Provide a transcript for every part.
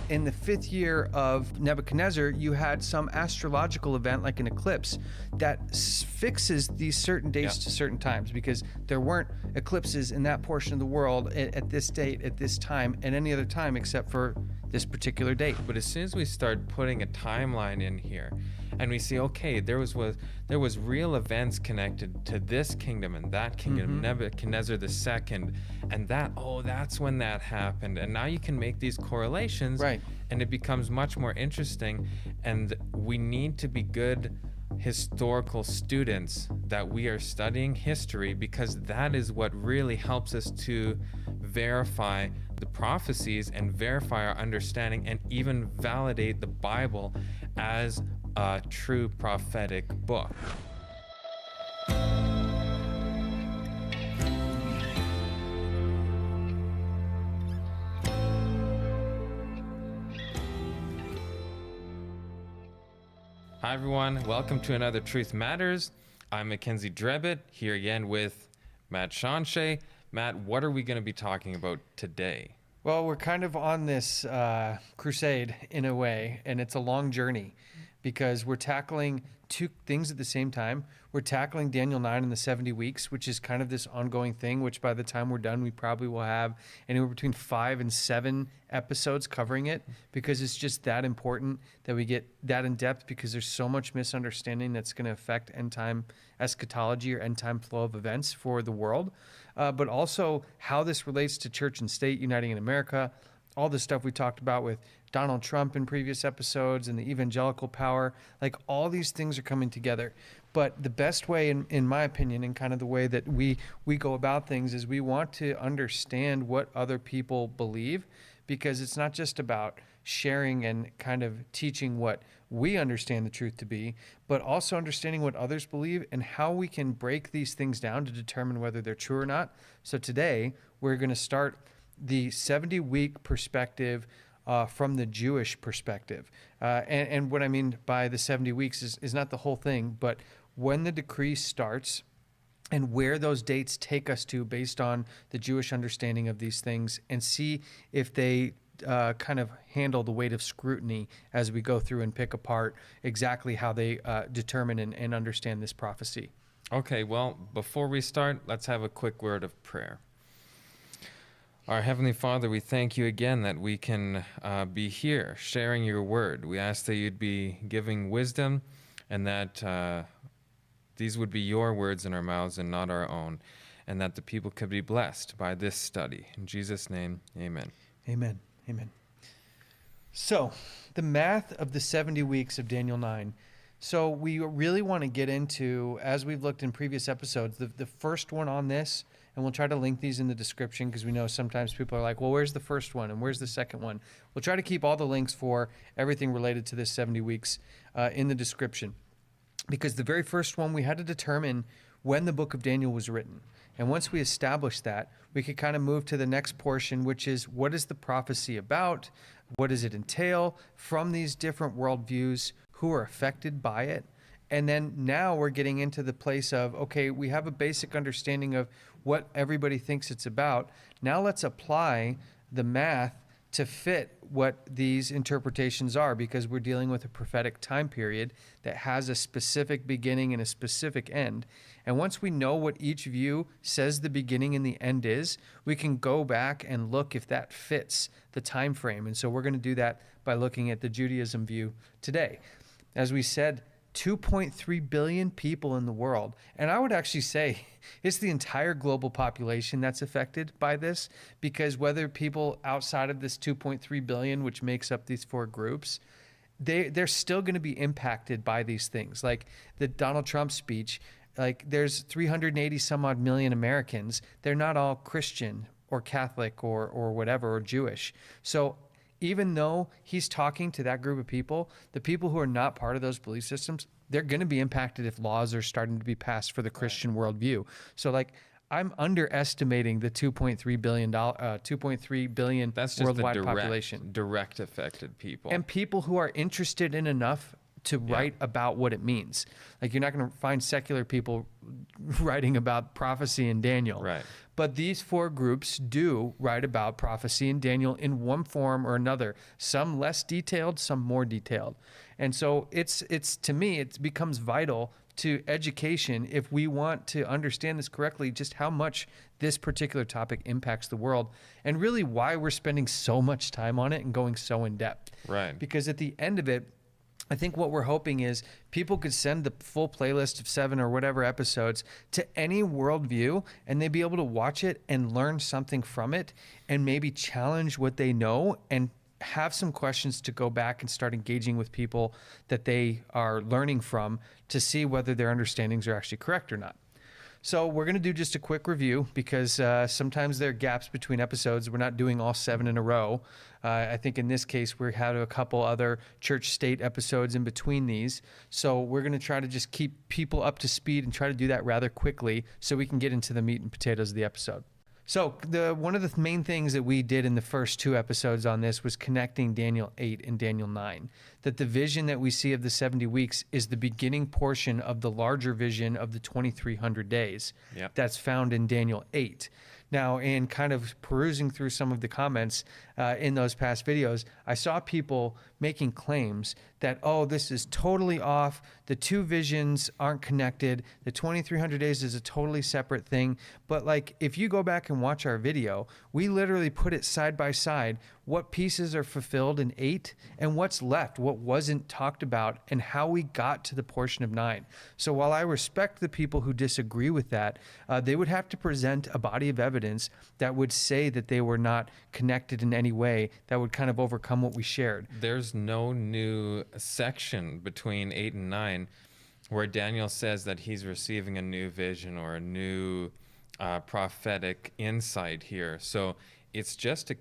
in the 5th year of Nebuchadnezzar, you had some astrological event like an eclipse that fixes these certain dates to certain times, because there weren't eclipses in that portion of the world at this date, at this time, at any other time except for this particular date. But as soon as we start putting a timeline in here and we see, okay, there was real events connected to this kingdom and that kingdom, Nebuchadnezzar II, and that's when that happened. And now you can make these correlations, right? And it becomes much more interesting. And we need to be good historical students that we are studying history, because that is what really helps us to verify the prophecies and verify our understanding and even validate the Bible as a true prophetic book. Hi everyone, welcome to another Truth Matters. I'm Mackenzie Drebbett, here again with Matt Shanshay. Matt, what are we going to be talking about today? Well, we're kind of on this crusade in a way, and it's a long journey because we're tackling two things at the same time. We're tackling Daniel 9 and the 70 weeks, which is kind of this ongoing thing, which by the time we're done, we probably will have anywhere between 5 and 7 episodes covering it, because it's just that important that we get that in depth, because there's so much misunderstanding that's going to affect end time eschatology or end time flow of events for the world, but also how this relates to church and state uniting in America. All the stuff we talked about with Donald Trump in previous episodes and the evangelical power, like all these things are coming together. But the best way, in my opinion, and kind of the way that we go about things, is we want to understand what other people believe, because it's not just about sharing and kind of teaching what we understand the truth to be, but also understanding what others believe and how we can break these things down to determine whether they're true or not. So today, we're going to start the 70-week perspective from the Jewish perspective. And what I mean by the 70 weeks is not the whole thing, but when the decree starts and where those dates take us to based on the Jewish understanding of these things, and see if they kind of handle the weight of scrutiny as we go through and pick apart exactly how they determine and understand this prophecy. Okay, well, before we start, let's have a quick word of prayer. Our Heavenly Father, we thank you again that we can be here sharing your word. We ask that you'd be giving wisdom, and that these would be your words in our mouths and not our own, and that the people could be blessed by this study. In Jesus' name, amen. Amen. Amen. So, the math of the 70 weeks of Daniel 9. So we really want to get into, as we've looked in previous episodes, the first one on this, and we'll try to link these in the description, because we know sometimes people are like, well, where's the first one and where's the second one? We'll try to keep all the links for everything related to this 70 weeks in the description, because the very first one, we had to determine when the book of Daniel was written. And once we established that, we could kind of move to the next portion, which is, what is the prophecy about? What does it entail from these different worldviews? Who are affected by it? And then now we're getting into the place of, okay, we have a basic understanding of what everybody thinks it's about. Now let's apply the math to fit what these interpretations are, because we're dealing with a prophetic time period that has a specific beginning and a specific end. And once we know what each view says the beginning and the end is, we can go back and look if that fits the time frame. And so we're going to do that by looking at the Judaism view today. As we said, 2.3 billion people in the world. And I would actually say it's the entire global population that's affected by this, because whether people outside of this 2.3 billion, which makes up these 4 groups, they're still going to be impacted by these things. Like the Donald Trump speech, like there's 380 some odd million Americans. They're not all Christian or Catholic or whatever, or Jewish. So even though he's talking to that group of people, the people who are not part of those belief systems, they're going to be impacted if laws are starting to be passed for the Christian worldview. So like, I'm underestimating the 2.3 billion That's just worldwide the population. direct affected people. And people who are interested in enough to write about what it means. Like, you're not going to find secular people writing about prophecy in Daniel. Right. But these 4 groups do write about prophecy in Daniel in one form or another, some less detailed, some more detailed. And so it's to me, it becomes vital to education if we want to understand this correctly, just how much this particular topic impacts the world, and really why we're spending so much time on it and going so in depth. Right. Because at the end of it, I think what we're hoping is people could send the full playlist of 7 or whatever episodes to any worldview, and they'd be able to watch it and learn something from it, and maybe challenge what they know and have some questions to go back and start engaging with people that they are learning from to see whether their understandings are actually correct or not. So we're going to do just a quick review because sometimes there are gaps between episodes. We're not doing all 7 in a row. I think in this case, we had a couple other church state episodes in between these. So we're going to try to just keep people up to speed and try to do that rather quickly so we can get into the meat and potatoes of the episode. So one of the main things that we did in the first 2 episodes on this was connecting Daniel 8 and Daniel 9, that the vision that we see of the 70 weeks is the beginning portion of the larger vision of the 2,300 days. Yep. That's found in Daniel 8. Now, in kind of perusing through some of the comments in those past videos, I saw people making claims that, oh, this is totally off. The 2 visions aren't connected. The 2,300 days is a totally separate thing. But like, if you go back and watch our video, we literally put it side by side, what pieces are fulfilled in 8 and what's left, what wasn't talked about, and how we got to the portion of 9. So while I respect the people who disagree with that, they would have to present a body of evidence that would say that they were not connected in any way that would kind of overcome what we shared. There's no new section between 8 and 9 where Daniel says that he's receiving a new vision or a new prophetic insight here. So it's just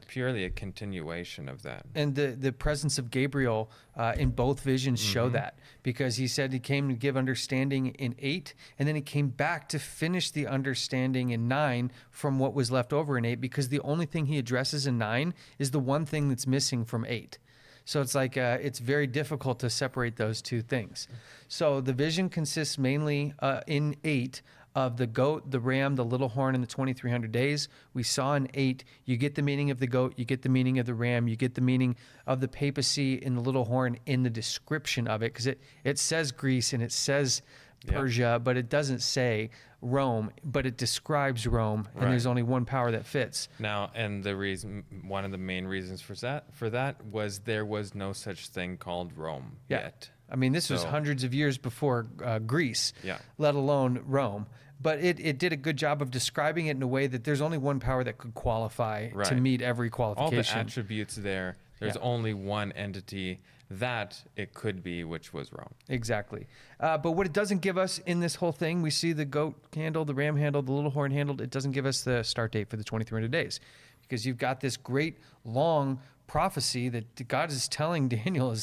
purely a continuation of that. And the presence of Gabriel in both visions show that, because he said he came to give understanding in 8, and then he came back to finish the understanding in 9 from what was left over in 8, because the only thing he addresses in 9 is the one thing that's missing from 8. So it's like it's very difficult to separate those 2 things. So the vision consists mainly in 8 of the goat, the ram, the little horn, and the 2,300 days. We saw in 8, you get the meaning of the goat, you get the meaning of the ram, you get the meaning of the papacy in the little horn in the description of it, because it says Greece and it says Persia, but it doesn't say Rome, but it describes Rome, and there's only one power that fits. Now, and one of the main reasons for that was there was no such thing called Rome yet. I mean, this was hundreds of years before Greece, let alone Rome. But it did a good job of describing it in a way that there's only one power that could qualify to meet every qualification. All the attributes there's only one entity that it could be, which was Rome. Exactly. But what it doesn't give us in this whole thing, we see the goat handled, the ram handled, the little horn handled. It doesn't give us the start date for the 2,300 days, because you've got this great long prophecy that God is telling Daniel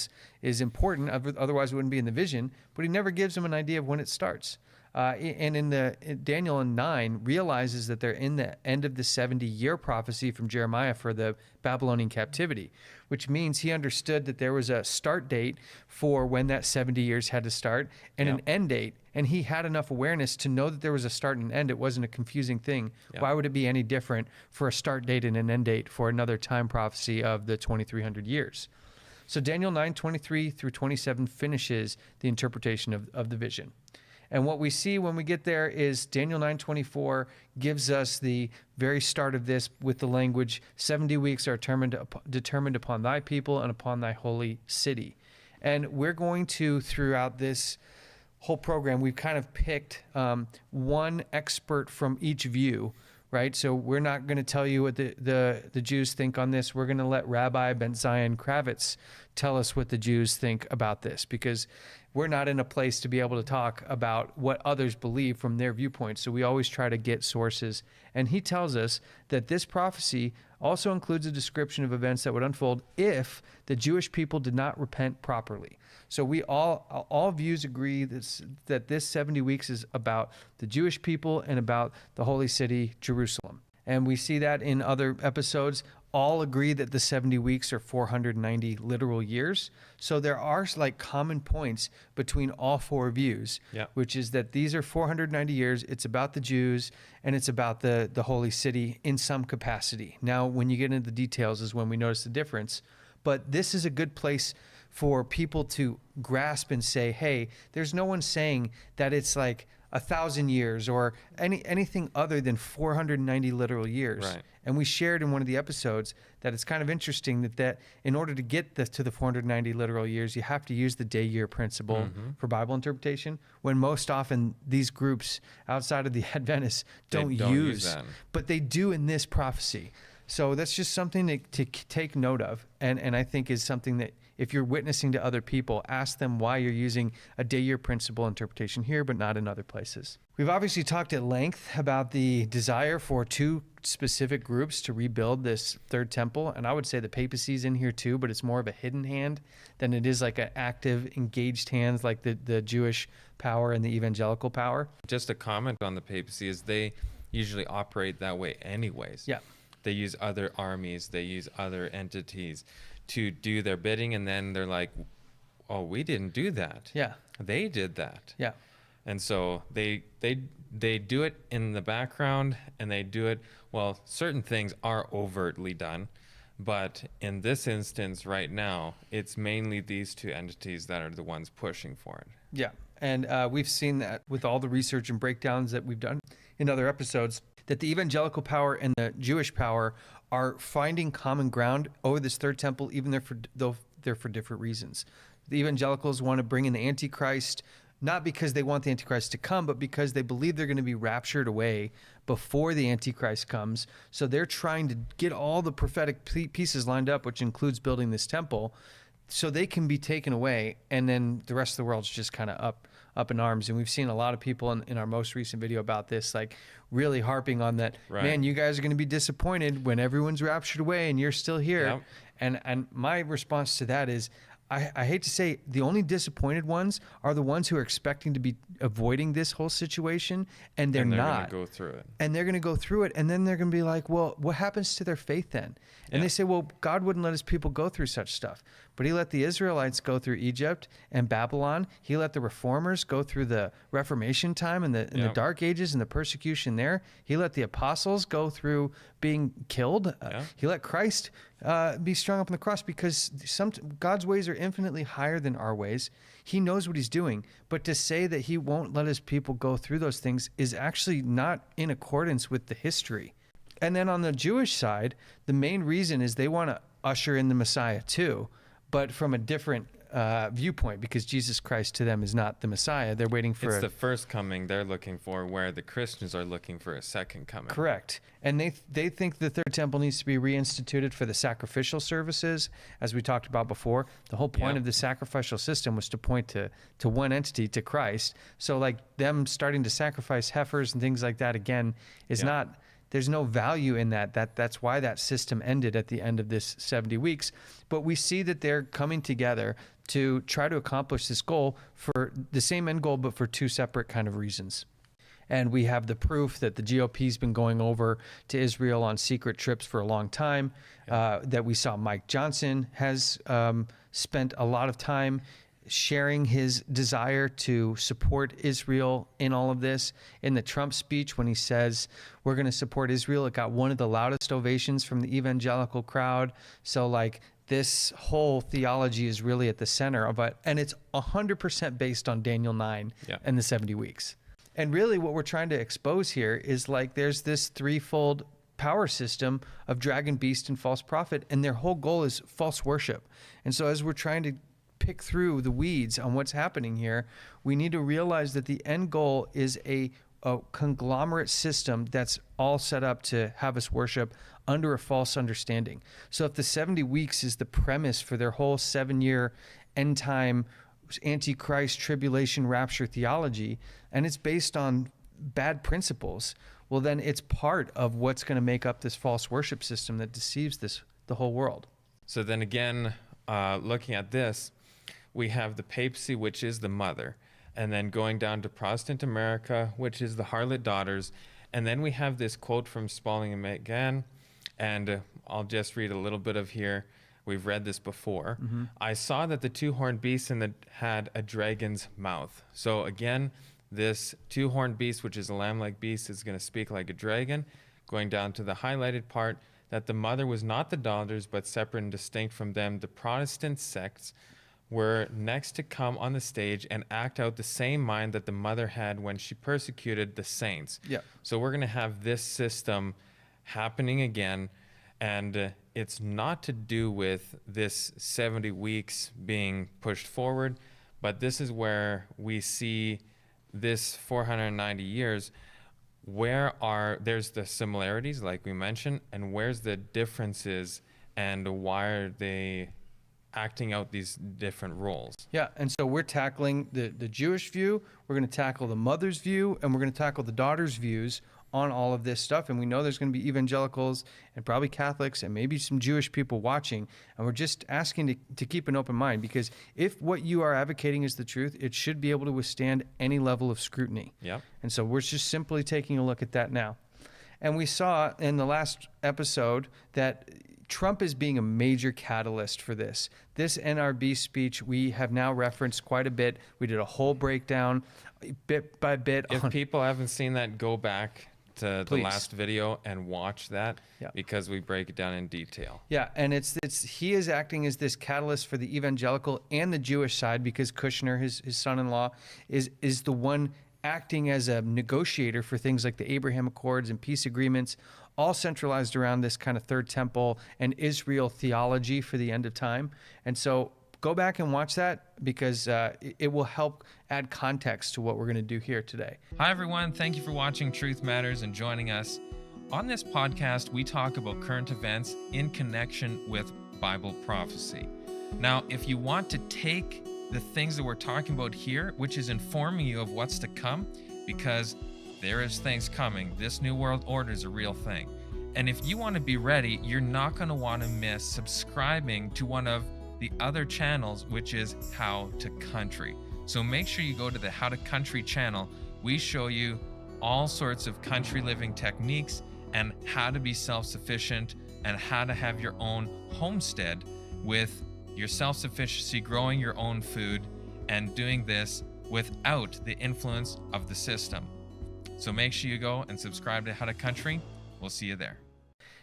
is important, otherwise it wouldn't be in the vision, but he never gives him an idea of when it starts. And in Daniel 9 realizes that they're in the end of the 70-year prophecy from Jeremiah for the Babylonian captivity, which means he understood that there was a start date for when that 70 years had to start and an end date. And he had enough awareness to know that there was a start and an end. It wasn't a confusing thing. Why would it be any different for a start date and an end date for another time prophecy of the 2,300 years? So Daniel 9:23 through 27 finishes the interpretation of the vision. And what we see when we get there is Daniel 9:24 gives us the very start of this with the language, 70 weeks are determined upon thy people and upon thy holy city. And we're going to, throughout this whole program, we've kind of picked one expert from each view, right? So we're not going to tell you what the Jews think on this. We're going to let Rabbi Ben Zion Kravitz tell us what the Jews think about this, because we're not in a place to be able to talk about what others believe from their viewpoint. So we always try to get sources. And he tells us that this prophecy also includes a description of events that would unfold if the Jewish people did not repent properly. So we all views agree that this 70 weeks is about the Jewish people and about the holy city, Jerusalem. And we see that in other episodes. All agree that the 70 weeks are 490 literal years. So there are like common points between all four views, which is that these are 490 years. It's about the Jews and it's about the holy city in some capacity. Now, when you get into the details is when we notice the difference. But this is a good place for people to grasp and say, hey, there's no one saying that it's like 1,000 years or anything other than 490 literal years. Right. And we shared in one of the episodes that it's kind of interesting that in order to get to the 490 literal years, you have to use the day-year principle for Bible interpretation, when most often these groups outside of the Adventists don't use that. But they do in this prophecy. So that's just something to take note of, and I think is something that if you're witnessing to other people, ask them why you're using a day-year principle interpretation here, but not in other places. We've obviously talked at length about the desire for two specific groups to rebuild this third temple, and I would say the papacy's in here too, but it's more of a hidden hand than it is like an active, engaged hand like the Jewish power and the evangelical power. Just a comment on the papacy is they usually operate that way anyways. Yeah. They use other armies, they use other entities to do their bidding, and then they're like, oh, we didn't do that. Yeah. They did that. Yeah. And so they do it in the background, and they do it, well, certain things are overtly done, but in this instance right now, it's mainly these two entities that are the ones pushing for it. Yeah. And we've seen that with all the research and breakdowns that we've done in other episodes, that the evangelical power and the Jewish power are finding common ground over this third temple, even though they're for different reasons. The evangelicals want to bring in the Antichrist, not because they want the Antichrist to come, but because they believe they're going to be raptured away before the Antichrist comes. So they're trying to get all the prophetic pieces lined up, which includes building this temple, so they can be taken away, and then the rest of the world's just kind of up in arms. And we've seen a lot of people in our most recent video about this, like really harping on that, right. Man, you guys are going to be disappointed when everyone's raptured away and you're still here. Yep. And my response to that is, I hate to say, the only disappointed ones are the ones who are expecting to be avoiding this whole situation, and they're not. Gonna go through it. And they're going to go through it, and then they're going to be like, well, what happens to their faith then? And they say, well, God wouldn't let his people go through such stuff. But he let the Israelites go through Egypt and Babylon. He let the reformers go through the Reformation time and the Dark Ages and the persecution there. He let the apostles go through being killed. He let Christ be strung up on the cross, because God's ways are infinitely higher than our ways. He knows what he's doing. But to say that he won't let his people go through those things is actually not in accordance with the history. And then on the Jewish side, the main reason is they want to usher in the Messiah too, but from a different viewpoint, because Jesus Christ to them is not the Messiah. They're waiting for it's the first coming they're looking for, where the Christians are looking for a second coming. Correct. And they think the third temple needs to be reinstituted for the sacrificial services, as we talked about before. The whole point of the sacrificial system was to point to one entity, to Christ. So like them starting to sacrifice heifers and things like that again is not... There's no value in that. That's why that system ended at the end of this 70 weeks. But we see that they're coming together to try to accomplish this goal, for the same end goal, but for two separate kind of reasons. And we have the proof that the GOP's been going over to Israel on secret trips for a long time, that we saw Mike Johnson has spent a lot of time sharing his desire to support Israel in all of this. In the Trump speech, when he says, we're going to support Israel, it got one of the loudest ovations from the evangelical crowd. So like this whole theology is really at the center of it. And it's 100% based on Daniel 9 and the 70 weeks. And really what we're trying to expose here is like there's this threefold power system of dragon, beast, and false prophet. And their whole goal is false worship. And so as we're trying to pick through the weeds on what's happening here, we need to realize that the end goal is a conglomerate system that's all set up to have us worship under a false understanding. So if the 70 weeks is the premise for their whole 7-year end time antichrist tribulation rapture theology, and it's based on bad principles, well then it's part of what's going to make up this false worship system that deceives the whole world. So then again, looking at this, we have the papacy, which is the mother, and then going down to Protestant America, which is the harlot daughters, And then we have this quote from Spalding and McGann, and I'll just read a little bit of here. We've read this before. I saw that the two-horned beast had a dragon's mouth. So again, this two-horned beast, which is a lamb-like beast, is going to speak like a dragon. Going down to the highlighted part, that the mother was not the daughters, but separate and distinct from them. The Protestant sects were next to come on the stage and act out the same mind that the mother had when she persecuted the saints. Yeah. So we're going to have this system happening again, and it's not to do with this 70 weeks being pushed forward, but this is where we see this 490 years. There's the similarities, like we mentioned, and where's the differences, and why are they acting out these different roles? Yeah, and so we're tackling the Jewish view, we're going to tackle the mother's view, and we're going to tackle the daughter's views on all of this stuff. And we know there's going to be evangelicals and probably Catholics and maybe some Jewish people watching. And we're just asking to keep an open mind, because if what you are advocating is the truth, it should be able to withstand any level of scrutiny. Yep. And so we're just simply taking a look at that now. And we saw in the last episode that Trump is being a major catalyst for this. This NRB speech we have now referenced quite a bit. We did a whole breakdown bit by bit. If people haven't seen that, go back to Please. the last video and watch that, Yeah. because we break it down in detail. Yeah, and he is acting as this catalyst for the evangelical and the Jewish side, because Kushner, his son-in-law, is the one acting as a negotiator for things like the Abraham Accords and peace agreements, all centralized around this kind of third temple and Israel theology for the end of time. And so go back and watch that, because it will help add context to what we're going to do here today. Hi, everyone. Thank you for watching Truth Matters and joining us. On this podcast, we talk about current events in connection with Bible prophecy. Now, if you want to take the things that we're talking about here, which is informing you of what's to come, because there is things coming. This New World Order is a real thing. And if you want to be ready, you're not going to want to miss subscribing to one of the other channels, which is How to Country. So make sure you go to the How to Country channel. We show you all sorts of country living techniques and how to be self-sufficient and how to have your own homestead with your self-sufficiency, growing your own food, and doing this without the influence of the system. So make sure you go and subscribe to How to Country. We'll see you there.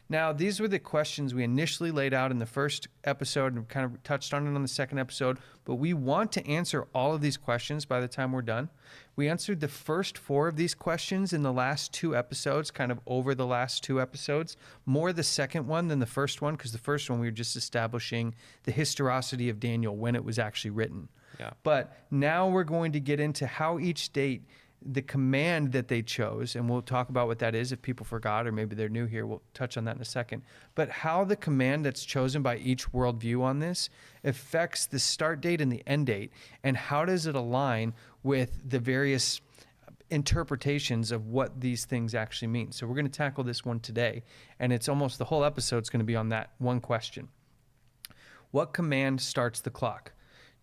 Now, these were the questions we initially laid out in the first episode and kind of touched on it on the second episode, but we want to answer all of these questions by the time we're done. We answered the first 4 of these questions in the last 2 episodes, kind of over the last 2 episodes, more the second one than the first one, because the first one we were just establishing the historicity of Daniel, when it was actually written. Yeah. But now we're going to get into how each date, the command that they chose, and we'll talk about what that is if people forgot or maybe they're new here. We'll touch on that in a second. But how the command that's chosen by each worldview on this affects the start date and the end date, and how does it align with the various interpretations of what these things actually mean. So we're going to tackle this one today, and it's almost the whole episode's going to be on that one question. What command starts the clock?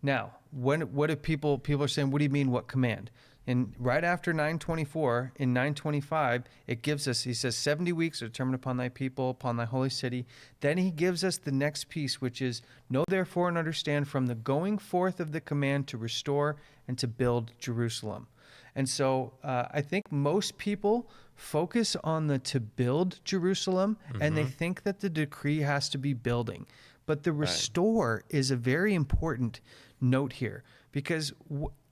Now, what do people are saying, what do you mean, what command? And right after 924, in 925, it gives us, he says, 70 weeks are determined upon thy people, upon thy holy city. Then he gives us the next piece, which is, know therefore and understand from the going forth of the command to restore and to build Jerusalem. And so I think most people focus on the to build Jerusalem, and they think that the decree has to be building. But the restore is a very important note here, because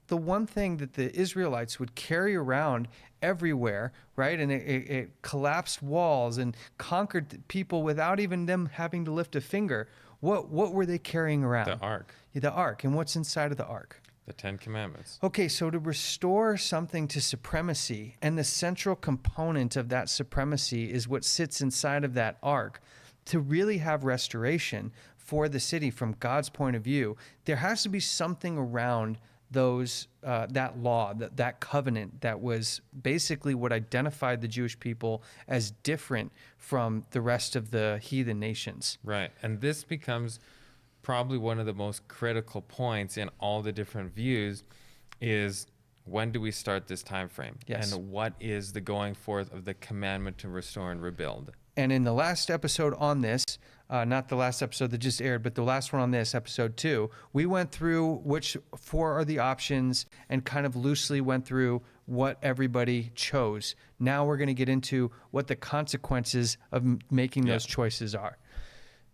the one thing that the Israelites would carry around everywhere, right? And it collapsed walls and conquered people without even them having to lift a finger. What were they carrying around? The Ark. The Ark. And what's inside of the Ark? The 10 Commandments. Okay, so to restore something to supremacy, and the central component of that supremacy is what sits inside of that Ark. To really have restoration for the city from God's point of view, there has to be something around those that law, that covenant, that was basically what identified the Jewish people as different from the rest of the heathen nations. Right. And this becomes probably one of the most critical points in all the different views, is when do we start this time frame? Yes. And what is the going forth of the commandment to restore and rebuild? And in the last episode on this, not the last episode that just aired, but the last one on this, episode 2, we went through which 4 are the options and kind of loosely went through what everybody chose. Now we're going to get into what the consequences of making those choices are.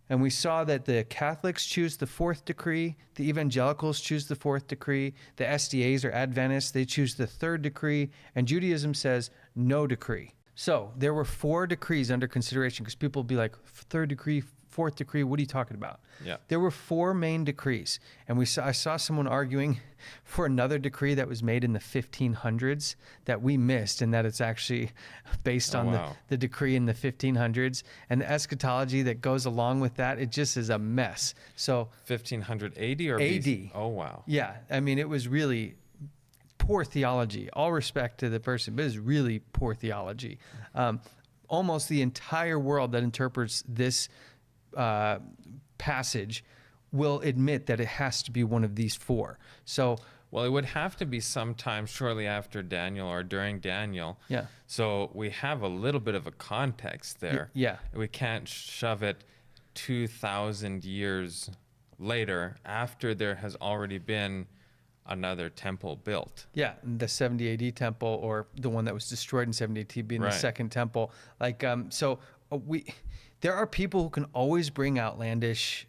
And we saw that the Catholics choose the 4th decree, the Evangelicals choose the 4th decree, the SDAs or Adventists, they choose the 3rd decree, and Judaism says no decree. So there were 4 decrees under consideration, because people will be like, 3rd decree, 4th decree, what are you talking about? Yeah. There were 4 main decrees, and I saw someone arguing for another decree that was made in the 1500s that we missed, and that it's actually based on the decree in the 1500s, and the eschatology that goes along with that. It just is a mess. So 1500 AD or AD. BC? Oh, wow. Yeah, I mean, it was really poor theology. All respect to the person, but it's really poor theology. Almost the entire world that interprets this passage will admit that it has to be one of these 4. So, well, it would have to be sometime shortly after Daniel or during Daniel. Yeah. So we have a little bit of a context there. Yeah. We can't shove it 2,000 years later after there has already been another temple built. Yeah, the 70 AD temple, or the one that was destroyed in 70 AD being the second temple. Like, there are people who can always bring outlandish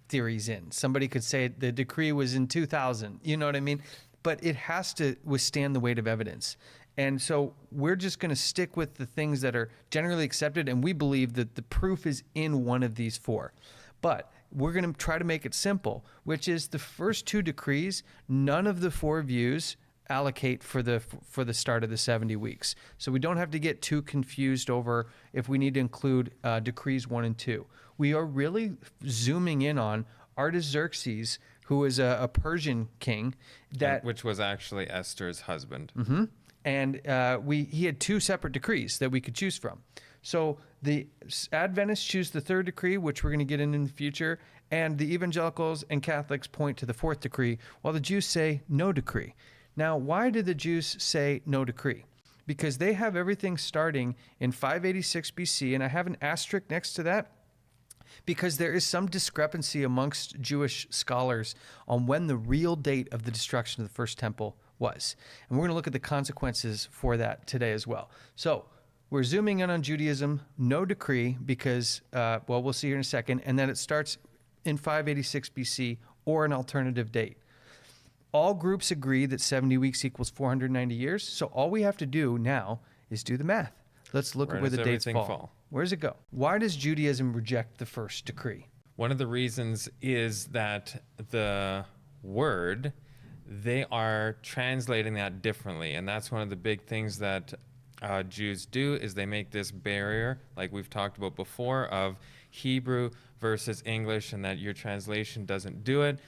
theories in. Somebody could say the decree was in 2000, you know what I mean? But it has to withstand the weight of evidence. And so we're just going to stick with the things that are generally accepted, and we believe that the proof is in one of these 4. But we're going to try to make it simple, which is the first 2 decrees, none of the 4 views allocate for the start of the 70 weeks. So we don't have to get too confused over if we need to include decrees 1 and 2. We are really zooming in on Artaxerxes, who is a Persian king, which was actually Esther's husband. Mm-hmm. And he had 2 separate decrees that we could choose from. So the Adventists choose the 3rd decree, which we're going to get in the future, and the Evangelicals and Catholics point to the 4th decree, while the Jews say no decree. Now, why did the Jews say no decree? Because they have everything starting in 586 BC, and I have an asterisk next to that, because there is some discrepancy amongst Jewish scholars on when the real date of the destruction of the first temple was. And we're going to look at the consequences for that today as well. So we're zooming in on Judaism, no decree, because, we'll see here in a second, and then it starts in 586 BC or an alternative date. All groups agree that 70 weeks equals 490 years, so all we have to do now is do the math. Let's look at where the dates fall. Where does it go? Why does Judaism reject the first decree? One of the reasons is that the word, they are translating that differently, and that's one of the big things that Jews do, is they make this barrier, like we've talked about before, of Hebrew versus English, and that your translation doesn't do it.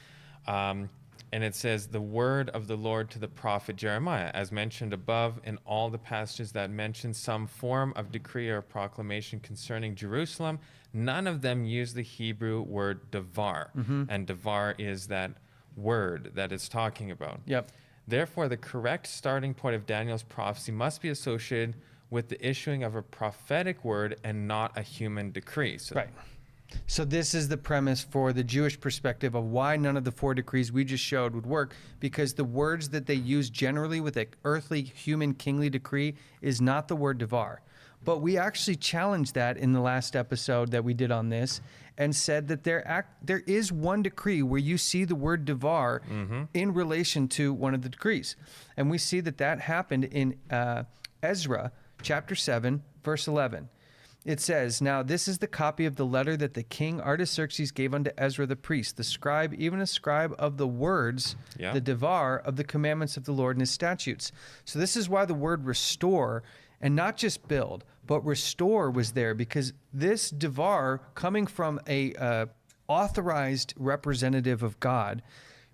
And it says, the word of the Lord to the prophet Jeremiah, as mentioned above, in all the passages that mention some form of decree or proclamation concerning Jerusalem, none of them use the Hebrew word devar. Mm-hmm. And devar is that word that it's talking about. Yep. Therefore, the correct starting point of Daniel's prophecy must be associated with the issuing of a prophetic word and not a human decree. Right. So this is the premise for the Jewish perspective of why none of the 4 decrees we just showed would work, because the words that they use generally with an earthly, human, kingly decree is not the word devar. But we actually challenged that in the last episode that we did on this, and said that there is one decree where you see the word devar in relation to one of the decrees. And we see that happened in Ezra chapter 7, verse 11. It says, "Now this is the copy of the letter that the king Artaxerxes gave unto Ezra the priest, the scribe, even a scribe of the words, the devar of the commandments of the Lord and his statutes." So this is why the word restore, and not just build, but restore was there, because this devar, coming from a authorized representative of God,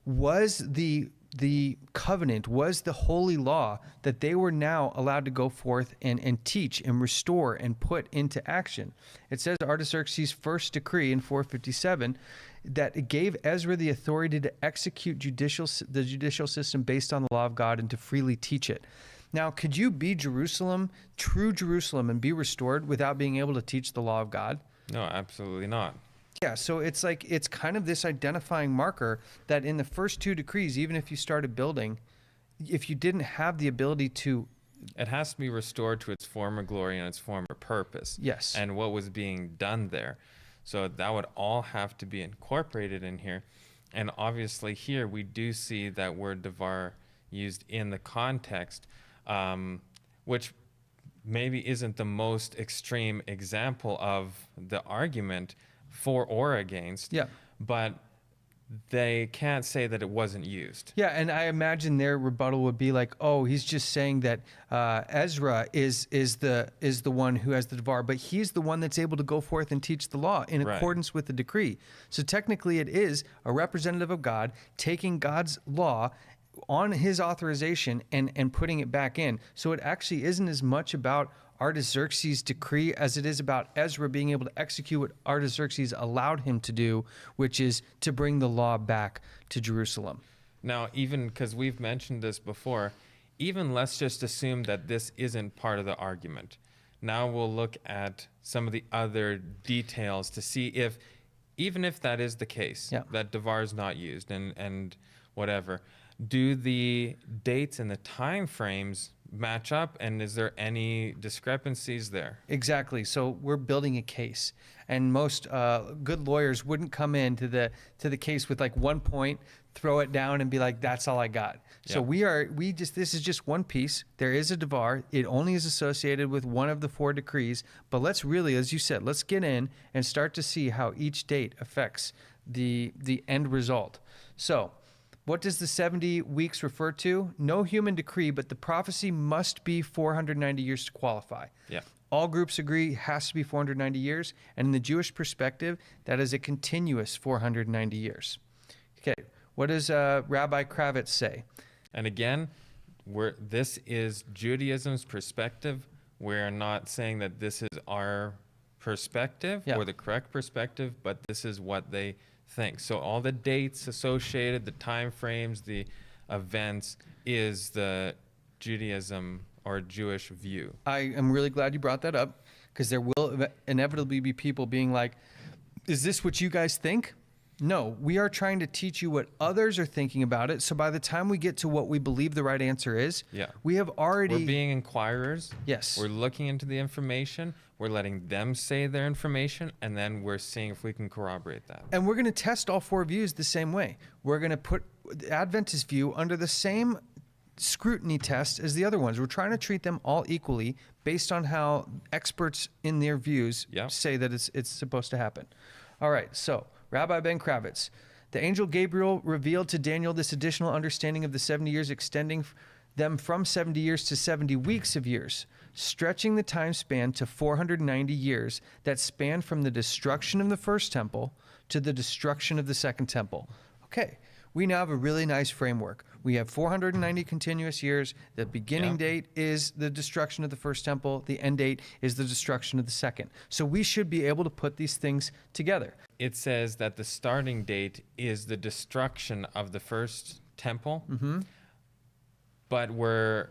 was the the covenant, was the holy law that they were now allowed to go forth and teach and restore and put into action. It says Artaxerxes' first decree in 457 that it gave Ezra the authority to execute the judicial system based on the law of God and to freely teach it. Now, could you be Jerusalem, true Jerusalem, and be restored without being able to teach the law of God? No, absolutely not. Yeah, so it's like, it's kind of this identifying marker that in the first two decrees, even if you started building, if you didn't have the ability to... It has to be restored to its former glory and its former purpose. Yes. And what was being done there. So that would all have to be incorporated in here. And obviously here we do see that word devar used in the context, which maybe isn't the most extreme example of the argument for or against, Yeah. but they can't say that it wasn't used. Yeah, and I imagine their rebuttal would be like, "Oh, he's just saying that Ezra is the one who has the devar, but he's the one that's able to go forth and teach the law in Right. accordance with the decree." So technically, it is a representative of God taking God's law on his authorization and putting it back in. So it actually isn't as much about Artaxerxes' decree as it is about Ezra being able to execute what Artaxerxes allowed him to do, which is to bring the law back to Jerusalem. Now, even because we've mentioned this before, even let's just assume that this isn't part of the argument. Now we'll look at some of the other details to see if, even if that is the case, Yeah. that devar is not used and whatever, do the dates and the time frames match up, and is there any discrepancies there? Exactly. So we're building a case, and most good lawyers wouldn't come into the case with like one point, throw it down, and be like, "That's all I got." So Yeah. this is just one piece. There is a devar. It only is associated with one of the four decrees. But let's really, as you said, let's get in and start to see how each date affects the end result. So, what does the 70 weeks refer to? No human decree, but the prophecy must be 490 years to qualify. Yeah. All groups agree it has to be 490 years. And in the Jewish perspective, that is a continuous 490 years. Okay, what does Rabbi Kravitz say? And again, this is Judaism's perspective. We're not saying that this is our perspective Yeah. or the correct perspective, but this is what they think. So all the dates associated, the time frames, the events is the Judaism or Jewish view. I am really glad you brought that up, because there will inevitably be people being like, "Is this what you guys think?" No, we are trying to teach you what others are thinking about it. So by the time we get to what we believe the right answer is, Yeah. we have already... We're being inquirers. Yes. We're looking into the information. We're letting them say their information, and then we're seeing if we can corroborate that. And we're going to test all four views the same way. We're going to put the Adventist view under the same scrutiny test as the other ones. We're trying to treat them all equally based on how experts in their views Yeah. say that it's supposed to happen. All right, so Rabbi Ben Kravitz, the angel Gabriel revealed to Daniel this additional understanding of the 70 years, extending them from 70 years to 70 weeks of years, stretching the time span to 490 years that span from the destruction of the first temple to the destruction of the second temple. Okay, we now have a really nice framework. We have 490 continuous years. The beginning date is the destruction of the first temple. The end date is the destruction of the second. So we should be able to put these things together. It says that the starting date is the destruction of the first temple, but we're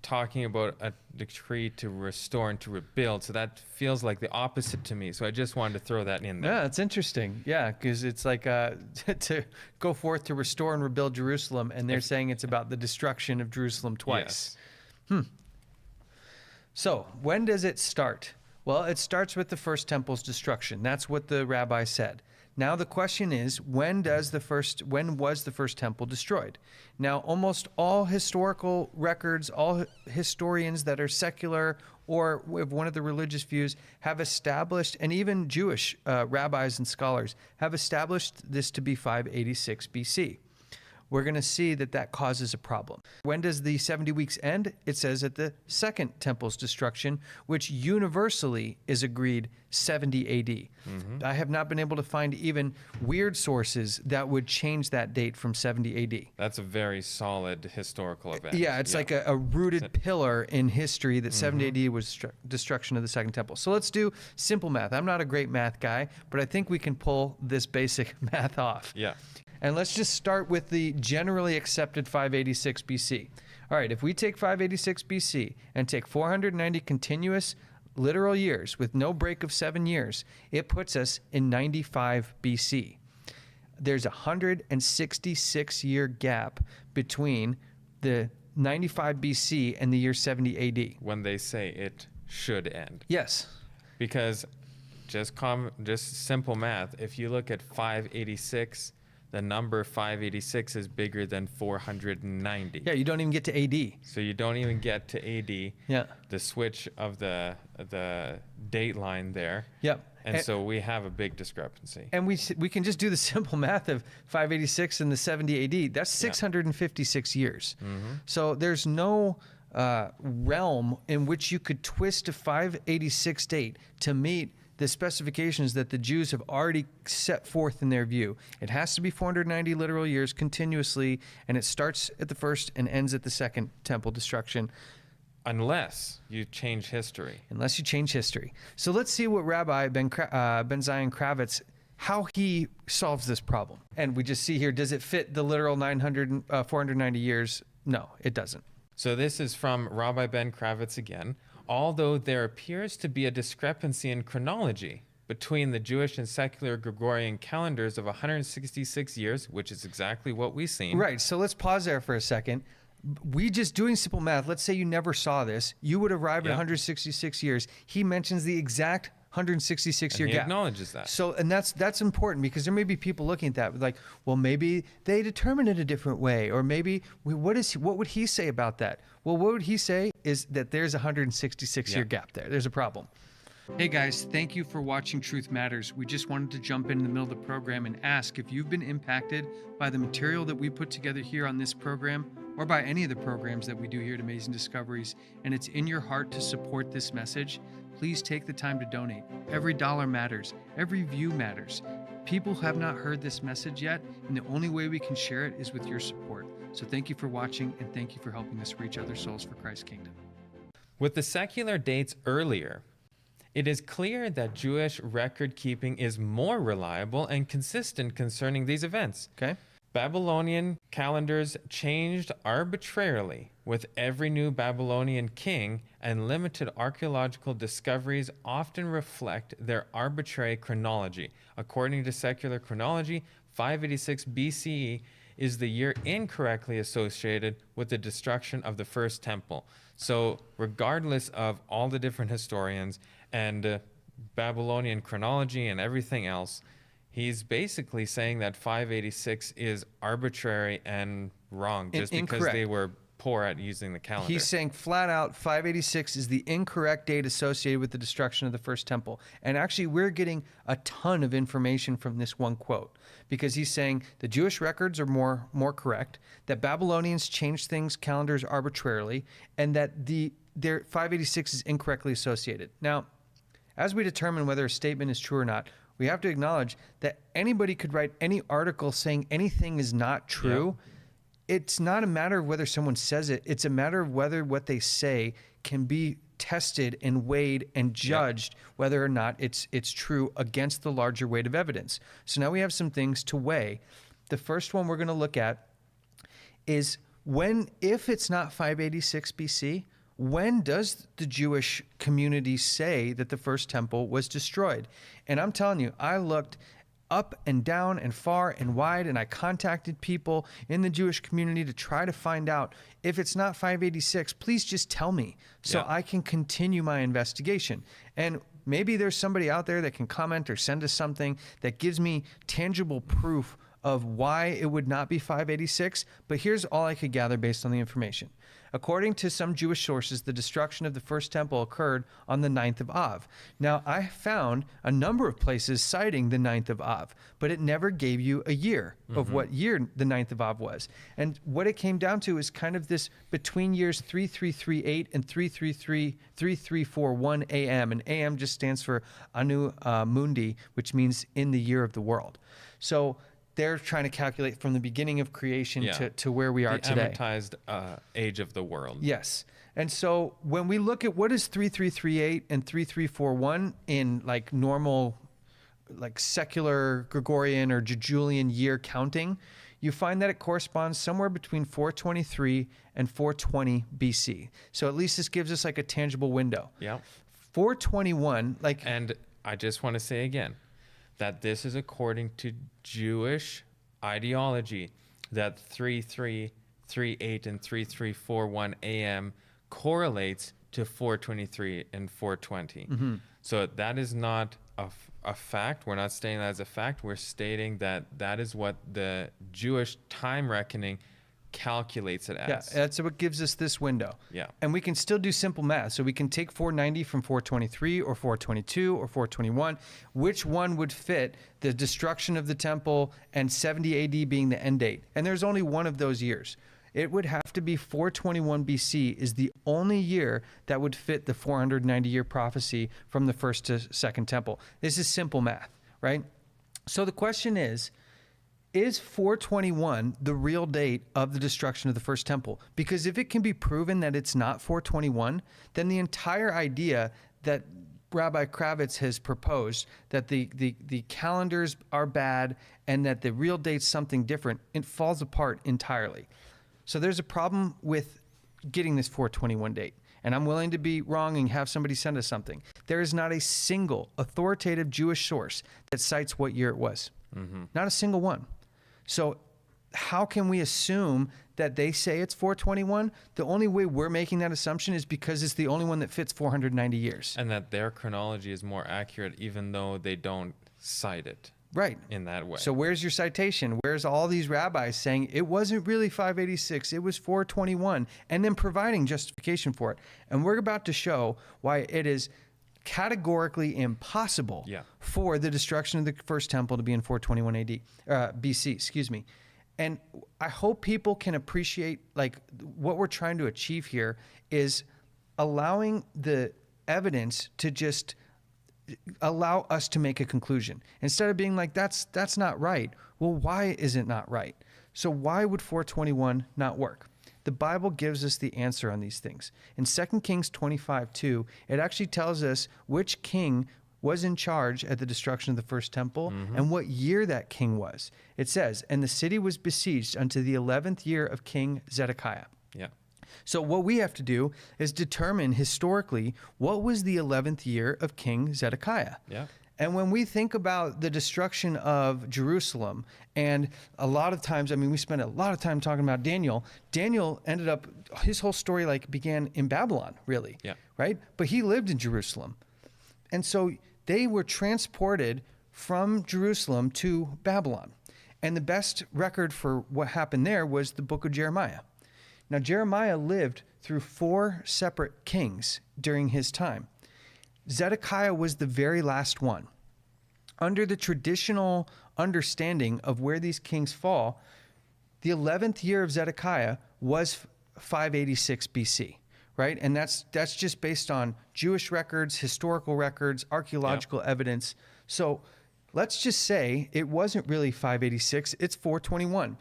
talking about a decree to restore and to rebuild. So that feels like the opposite to me. So I just wanted to throw that in there. Yeah, it's interesting. Yeah, because it's like to go forth to restore and rebuild Jerusalem, and they're saying it's about the destruction of Jerusalem twice. Yes. So when does it start? Well, it starts with the first temple's destruction. That's what the rabbi said. Now the question is, when was the first temple destroyed? Now, almost all historical records, all historians that are secular or with one of the religious views have established, and even Jewish rabbis and scholars have established this to be 586 BC. we're going to see that that causes a problem. When does the 70 weeks end? It says at the second temple's destruction, which universally is agreed 70 AD. I have not been able to find even weird sources that would change that date from 70 AD. That's a very solid historical event. Yeah, it's like a rooted pillar in history that 70 AD was destruction of the second temple. So let's do simple math. I'm not a great math guy, but I think we can pull this basic math off. Yeah. And let's just start with the generally accepted 586 BC. All right, if we take 586 BC and take 490 continuous literal years with no break of 7 years, it puts us in 95 BC. There's a 166-year gap between the 95 BC and the year 70 AD. When they say it should end. Yes. Because just simple math, if you look at 586, the number 586 is bigger than 490. Yeah, you don't even get to AD. So you don't even get to AD. Yeah. The switch of the date line there. Yep. And so we have a big discrepancy. And we can just do the simple math of 586 and the 70 AD. That's 656 years. So there's no realm in which you could twist a 586 date to meet the specifications that the Jews have already set forth in their view. It has to be 490 literal years continuously, and it starts at the first and ends at the second temple destruction. Unless you change history. Unless you change history. So let's see what Rabbi Ben Zion Kravitz, how he solves this problem. And we just see here, does it fit the literal 490 years? No, it doesn't. So this is from Rabbi Ben Kravitz again. Although there appears to be a discrepancy in chronology between the Jewish and secular Gregorian calendars of 166 years, which is exactly what we've seen. Right. So let's pause there for a second. We just doing simple math. Let's say you never saw this. You would arrive at 166 years. He mentions the exact 166-year gap. He acknowledges that. So, and that's important because there may be people looking at that like, well, maybe they determined it a different way, or maybe what would he say about that? Well, what would he say is that there's a 166-year gap there. There's a problem. Hey guys, thank you for watching Truth Matters. We just wanted to jump in the middle of the program and ask if you've been impacted by the material that we put together here on this program, or by any of the programs that we do here at Amazing Discoveries, and it's in your heart to support this message, please take the time to donate. Every dollar matters. Every view matters. People have not heard this message yet, and the only way we can share it is with your support. So thank you for watching, and thank you for helping us reach other souls for Christ's kingdom. With the secular dates earlier, it is clear that Jewish record keeping is more reliable and consistent concerning these events. Okay. Babylonian calendars changed arbitrarily with every new Babylonian king, and limited archaeological discoveries often reflect their arbitrary chronology. According to secular chronology, 586 BCE is the year incorrectly associated with the destruction of the first temple. So regardless of all the different historians and Babylonian chronology and everything else, he's basically saying that 586 is arbitrary and wrong just because they were poor at using the calendar. He's saying flat out 586 is the incorrect date associated with the destruction of the first temple. And actually, we're getting a ton of information from this one quote, because he's saying the Jewish records are more correct, that Babylonians changed calendars arbitrarily, and that their 586 is incorrectly associated. Now, as we determine whether a statement is true or not, we have to acknowledge that anybody could write any article saying anything is not true. Yeah. It's not a matter of whether someone says it. It's a matter of whether what they say can be tested and weighed and judged, whether or not it's true against the larger weight of evidence. So now we have some things to weigh. The first one we're going to look at is if it's not 586 BC, when does the Jewish community say that the first temple was destroyed? And I'm telling you, I looked up and down and far and wide, and I contacted people in the Jewish community to try to find out if it's not 586, please just tell me so I can continue my investigation. And maybe there's somebody out there that can comment or send us something that gives me tangible proof of why it would not be 586, but here's all I could gather based on the information. According to some Jewish sources, the destruction of the first temple occurred on the 9th of Av. Now, I found a number of places citing the 9th of Av, but it never gave you a year of what year the 9th of Av was. And what it came down to is kind of this between years 3338 and 3341 AM. And AM just stands for Anu Mundi, which means in the year of the world. So they're trying to calculate from the beginning of creation to where we are today. The amortized age of the world. Yes. And so when we look at what is 3338 and 3341 in like normal, like secular Gregorian or Julian year counting, you find that it corresponds somewhere between 423 and 420 BC. So at least this gives us like a tangible window. Yeah. 421, like... And I just want to say again, that this is according to Jewish ideology, that 3338 and 3341 AM correlates to 423 and 420. So that is not a fact. We're not stating that as a fact. We're stating that that is what the Jewish time reckoning calculates it as. Yeah, that's what gives us this window. Yeah. And we can still do simple math. So we can take 490 from 423 or 422 or 421. Which one would fit the destruction of the temple and 70 AD being the end date? And there's only one of those years. It would have to be 421 BC is the only year that would fit the 490-year prophecy from the first to second temple. This is simple math, right? So the question is 421 the real date of the destruction of the first temple? Because if it can be proven that it's not 421, then the entire idea that Rabbi Kravitz has proposed, that the calendars are bad and that the real date's something different, it falls apart entirely. So there's a problem with getting this 421 date. And I'm willing to be wrong and have somebody send us something. There is not a single authoritative Jewish source that cites what year it was. Not a single one. So how can we assume that they say it's 421? The only way we're making that assumption is because it's the only one that fits 490 years. And that their chronology is more accurate even though they don't cite it. Right. In that way. So where's your citation? Where's all these rabbis saying it wasn't really 586, it was 421, and then providing justification for it? And we're about to show why it is categorically impossible for the destruction of the first temple to be in 421 AD, BC, excuse me. And I hope people can appreciate, like, what we're trying to achieve here is allowing the evidence to just allow us to make a conclusion. Instead of being like, that's not right. Well, why is it not right? So why would 421 not work? The Bible gives us the answer on these things. In 2 Kings 25:2, it actually tells us which king was in charge at the destruction of the first temple and what year that king was. It says, and the city was besieged unto the 11th year of King Zedekiah. Yeah. So what we have to do is determine historically what was the 11th year of King Zedekiah. Yeah. And when we think about the destruction of Jerusalem, and a lot of times, I mean, we spend a lot of time talking about Daniel. Daniel ended up, his whole story like began in Babylon, really. Yeah. Right? But he lived in Jerusalem. And so they were transported from Jerusalem to Babylon. And the best record for what happened there was the book of Jeremiah. Now, Jeremiah lived through 4 separate kings during his time. Zedekiah was the very last one. Under the traditional understanding of where these kings fall, the 11th year of Zedekiah was 586 BC, right? And that's just based on Jewish records, historical records, archaeological evidence. So let's just say it wasn't really 586, it's 421.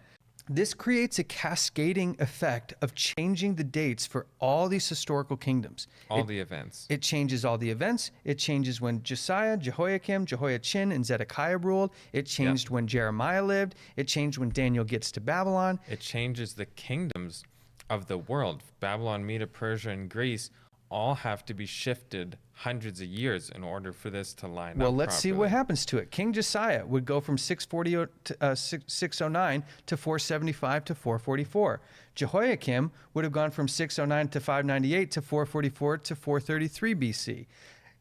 This creates a cascading effect of changing the dates for all these historical kingdoms. The events. It changes all the events. It changes when Josiah, Jehoiakim, Jehoiachin, and Zedekiah ruled. It changed when Jeremiah lived. It changed when Daniel gets to Babylon. It changes the kingdoms of the world. Babylon, Media, Persia, and Greece all have to be shifted hundreds of years in order for this to line up. Well, let's see what happens to it. King Josiah would go from 609 to 475 to 444. Jehoiakim would have gone from 609 to 598 to 444 to 433 BC.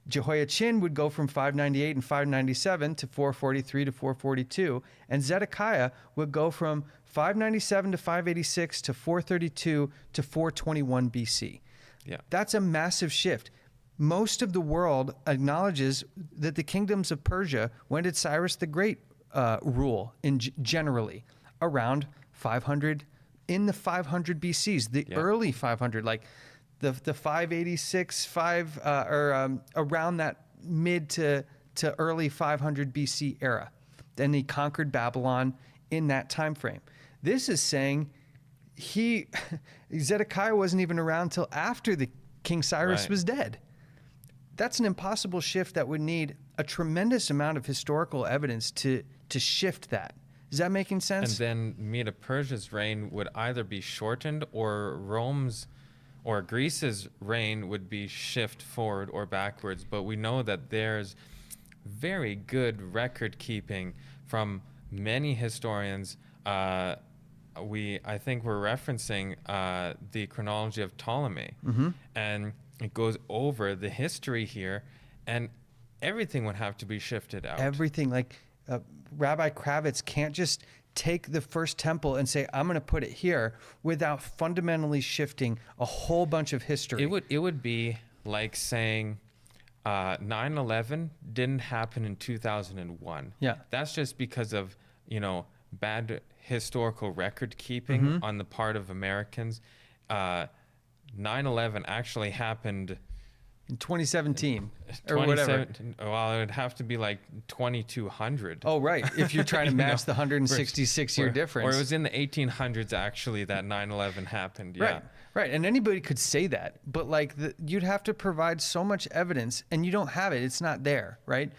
Jehoiachin would go from 598 and 597 to 443 to 442. And Zedekiah would go from 597 to 586 to 432 to 421 BC. Yeah. That's a massive shift. Most of the world acknowledges that the kingdoms of Persia, when did Cyrus the Great rule generally? Around 500, in the 500 BCs, the early 500, like the 586, around that mid to early 500 BC era. Then he conquered Babylon in that time frame. This is saying Zedekiah wasn't even around till after the King Cyrus was dead. That's an impossible shift that would need a tremendous amount of historical evidence to shift that. Is that making sense? And then Medo-Persia's reign would either be shortened, or Rome's or Greece's reign would be shift forward or backwards. But we know that there's very good record keeping from many historians. I think we're referencing the chronology of Ptolemy, and it goes over the history here, and everything would have to be shifted out. Everything, like Rabbi Kravitz can't just take the first temple and say, I'm going to put it here, without fundamentally shifting a whole bunch of history. It would be like saying 9/11 didn't happen in 2001. Yeah. That's just because of, bad historical record keeping on the part of Americans. 9/11 actually happened in 2017 or whatever. Well, it would have to be like 2200. Oh, right. If you're trying to match the 166-year difference. Or it was in the 1800s, actually, that 9/11 happened. Yeah. Right. And anybody could say that, but like you'd have to provide so much evidence, and you don't have it. It's not there, right?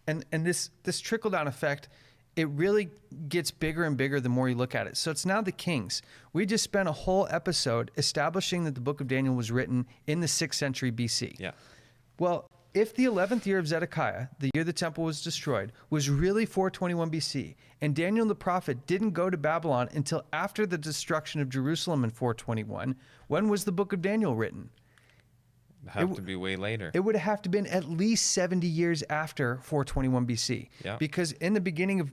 And this trickle-down effect, it really gets bigger and bigger the more you look at it. So it's now the kings. We just spent a whole episode establishing that the book of Daniel was written in the 6th century BC. Yeah. Well, if the 11th year of Zedekiah, the year the temple was destroyed, was really 421 BC, and Daniel the prophet didn't go to Babylon until after the destruction of Jerusalem in 421, when was the book of Daniel written? Have to be way later. It would have to been at least 70 years after 421 BC. Yeah. Because in the beginning of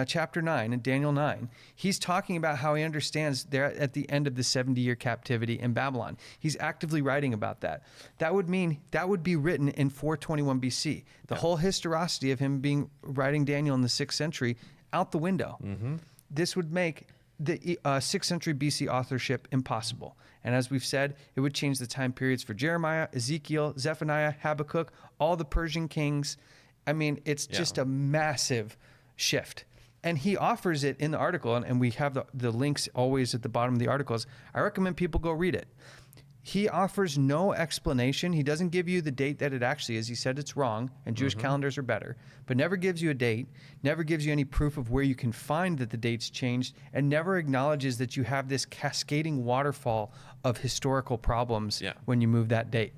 chapter 9, in Daniel 9, he's talking about how he understands they're at the end of the 70-year captivity in Babylon. He's actively writing about that. That would mean that would be written in 421 BC. The whole historicity of him writing Daniel in the 6th century out the window. This would make the 6th century BC authorship impossible. And as we've said, it would change the time periods for Jeremiah, Ezekiel, Zephaniah, Habakkuk, all the Persian kings. I mean, it's just a massive shift. And he offers it in the article, and we have the links always at the bottom of the articles. I recommend people go read it. He offers no explanation. He doesn't give you the date that it actually is. He said it's wrong, and Jewish calendars are better, but never gives you a date, never gives you any proof of where you can find that the date's changed, and never acknowledges that you have this cascading waterfall of historical problems when you move that date.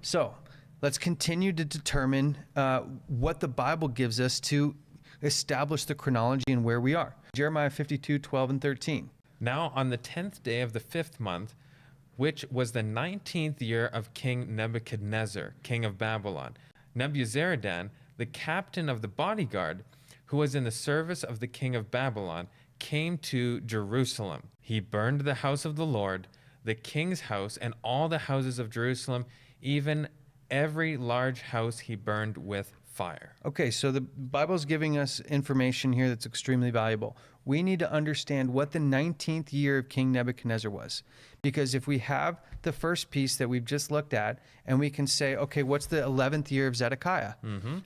So let's continue to determine what the Bible gives us to establish the chronology and where we are. Jeremiah 52:12 and 13. Now on the 10th day of the 5th month, which was the 19th year of King Nebuchadnezzar, king of Babylon, Nebuzaradan, the captain of the bodyguard, who was in the service of the king of Babylon, came to Jerusalem. He burned the house of the Lord, the king's house, and all the houses of Jerusalem, even every large house he burned with fire. Okay, so the Bible's giving us information here that's extremely valuable. We need to understand what the 19th year of King Nebuchadnezzar was. Because if we have the first piece that we've just looked at, and we can say, okay, what's the 11th year of Zedekiah?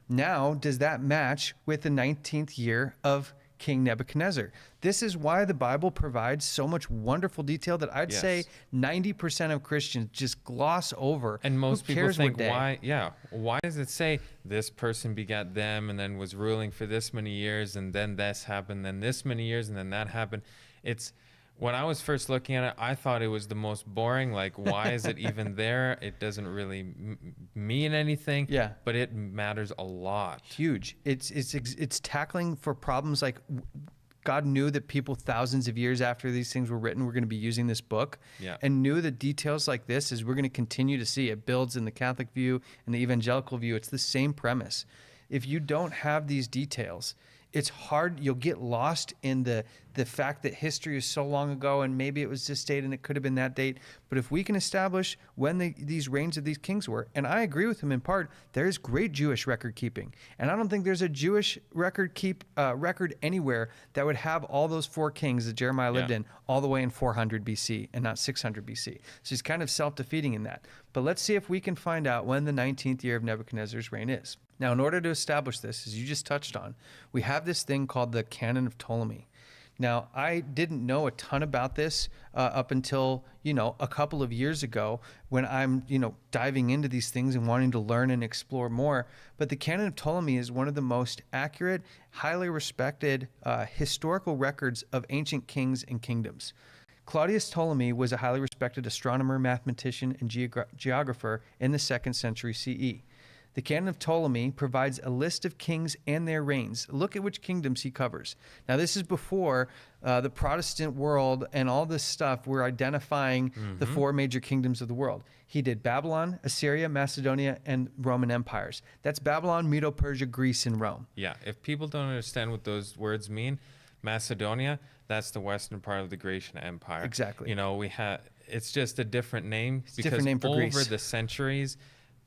Now, does that match with the 19th year of King Nebuchadnezzar? This is why the Bible provides so much wonderful detail that I'd say 90% of Christians just gloss over. And most people think, why does it say this person begat them and then was ruling for this many years, and then this happened, then this many years, and then that happened? It's when I was first looking at it, I thought it was the most boring. Like, why is it even there? It doesn't really mean anything. Yeah. But it matters a lot. Huge. It's tackling for problems like God knew that people thousands of years after these things were written were going to be using this book, and knew that details like this, as we're going to continue to see, it builds in the Catholic view and the evangelical view. It's the same premise. If you don't have these details, it's hard. You'll get lost in the fact that history is so long ago, and maybe it was this date and it could have been that date. But if we can establish when these reigns of these kings were, and I agree with him in part, there is great Jewish record keeping, and I don't think there's a Jewish record anywhere that would have all those 4 kings that Jeremiah lived in all the way in 400 BC and not 600 BC. So he's kind of self-defeating in that. But let's see if we can find out when the 19th year of Nebuchadnezzar's reign is. Now, in order to establish this, as you just touched on, we have this thing called the Canon of Ptolemy. Now, I didn't know a ton about this up until, a couple of years ago when I'm, diving into these things and wanting to learn and explore more. But the Canon of Ptolemy is one of the most accurate, highly respected historical records of ancient kings and kingdoms. Claudius Ptolemy was a highly respected astronomer, mathematician, and geographer in the 2nd century CE. The Canon of Ptolemy provides a list of kings and their reigns. Look at which kingdoms he covers. Now, this is before the Protestant world and all this stuff. We're identifying the 4 major kingdoms of the world. He did Babylon, Assyria, Macedonia, and Roman empires. That's Babylon, Medo-Persia, Greece, and Rome. Yeah, if people don't understand what those words mean, Macedonia, that's the western part of the Grecian Empire. Exactly. It's just a different name because different name for over Greece. the centuries,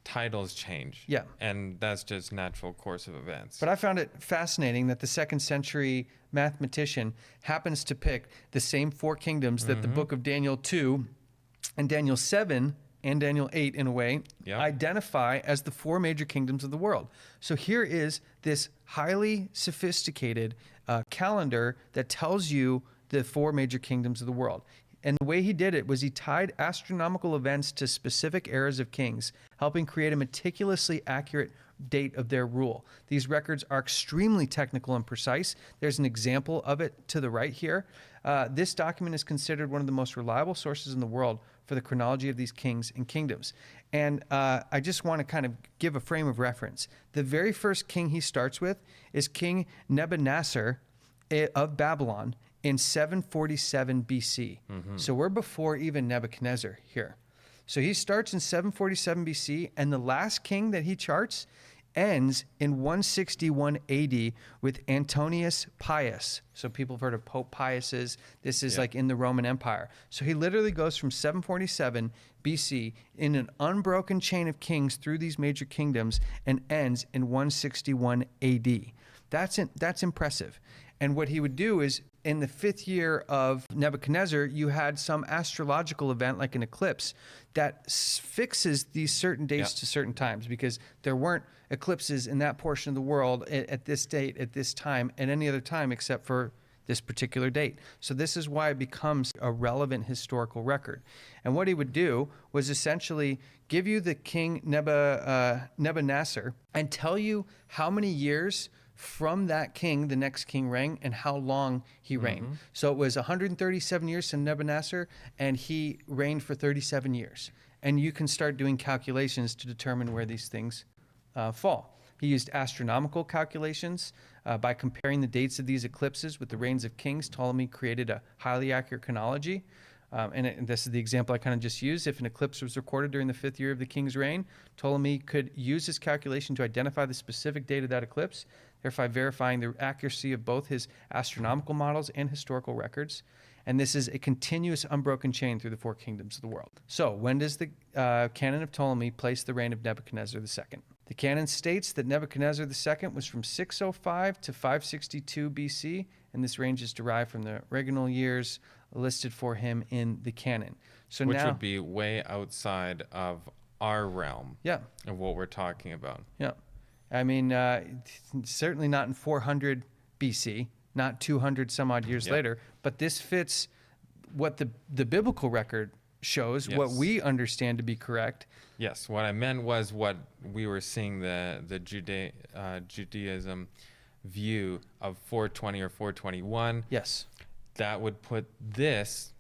titles change. Yeah. And that's just natural course of events. But I found it fascinating that the 2nd century mathematician happens to pick the same 4 kingdoms that the book of Daniel 2 and Daniel 7 and Daniel 8, in a way, identify as the 4 major kingdoms of the world. So here is this highly sophisticated calendar that tells you the 4 major kingdoms of the world. And the way he did it was he tied astronomical events to specific eras of kings, helping create a meticulously accurate date of their rule. These records are extremely technical and precise. There's an example of it to the right here. This document is considered one of the most reliable sources in the world for the chronology of these kings and kingdoms. And I just want to kind of give a frame of reference. The very first king he starts with is King Nebuchadnezzar of Babylon in 747 BC. So we're before even Nebuchadnezzar here. So he starts in 747 BC, and the last king that he charts ends in 161 AD with Antonius Pius. So people have heard of Pope Piuses. This is like in the Roman Empire. So he literally goes from 747 BC in an unbroken chain of kings through these major kingdoms and ends in 161 AD. That's impressive. And what he would do is, in the 5th year of Nebuchadnezzar, you had some astrological event like an eclipse that fixes these certain dates to certain times, because there weren't eclipses in that portion of the world at this date, at this time, at any other time except for this particular date. So this is why it becomes a relevant historical record. And what he would do was essentially give you the king Nebuchadnezzar and tell you how many years from that king the next king reigned and how long he reigned. So it was 137 years to Nebuchadnezzar, and he reigned for 37 years. And you can start doing calculations to determine where these things fall. He used astronomical calculations. By comparing the dates of these eclipses with the reigns of kings, Ptolemy created a highly accurate chronology. And this is the example I kind of just used. If an eclipse was recorded during the 5th year of the king's reign, Ptolemy could use his calculation to identify the specific date of that eclipse, thereby verifying the accuracy of both his astronomical models and historical records. And this is a continuous, unbroken chain through the 4 kingdoms of the world. So when does the canon of Ptolemy place the reign of Nebuchadnezzar II? The canon states that Nebuchadnezzar II was from 605 to 562 BC, and this range is derived from the regnal years listed for him in the canon. So Which would be way outside of our realm of what we're talking about. Yeah. I mean, certainly not in 400 BC, not 200 some odd years later, but this fits what the biblical record shows, what we understand to be correct. Yes, what I meant was what we were seeing the Judaism view of 420 or 421. Yes. That would put this,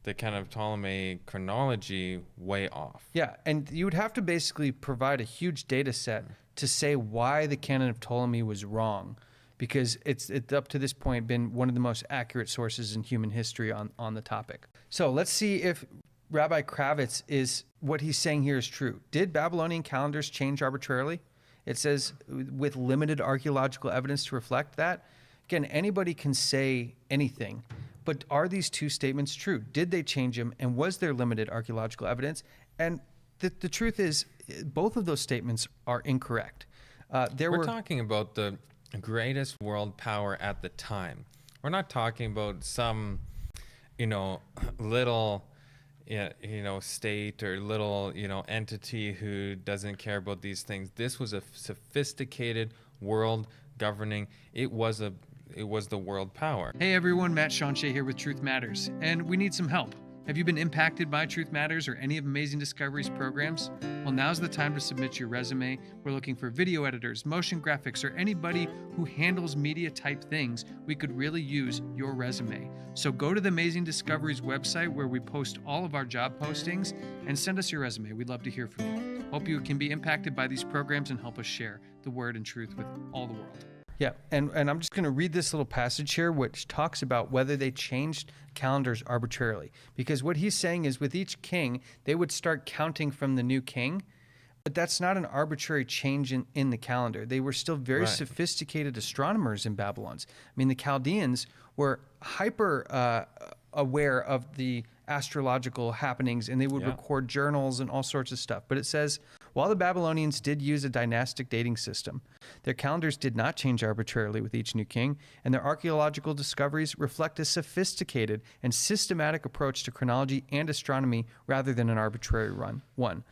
the kind of Ptolemy chronology, way off. Yeah, and you would have to basically provide a huge data set to say why the canon of Ptolemy was wrong. because it's up to this point been one of the most accurate sources in human history on the topic. So let's see if Rabbi Kravitz is what he's saying here is true. Did Babylonian calendars change arbitrarily? It says with limited archaeological evidence to reflect that. Again, anybody can say anything, but are these two statements true? Did they change them, and was there limited archaeological evidence? And the truth is, both of those statements are incorrect. We're talking about the greatest world power at the time. We're not talking about some, little, state or little, entity who doesn't care about these things. This was a sophisticated world governing. It was the world power. Hey everyone, Matt Shawnshea here with Truth Matters, and we need some help. Have you been impacted by Truth Matters or any of Amazing Discoveries programs? Well, now's the time to submit your resume. We're looking for video editors, motion graphics, or anybody who handles media type things. We could really use your resume. So go to the Amazing Discoveries website where we post all of our job postings and send us your resume. We'd love to hear from you. Hope you can be impacted by these programs and help us share the word and truth with all the world. Yeah, and I'm just going to read this little passage here, which talks about whether they changed calendars arbitrarily. Because what he's saying is with each king, they would start counting from the new king, but that's not an arbitrary change in the calendar. They were still very sophisticated astronomers in Babylon. I mean, the Chaldeans were hyper aware of the astrological happenings, and they would record journals and all sorts of stuff. But it says, while the Babylonians did use a dynastic dating system, their calendars did not change arbitrarily with each new king, and their archaeological discoveries reflect a sophisticated and systematic approach to chronology and astronomy rather than an arbitrary one.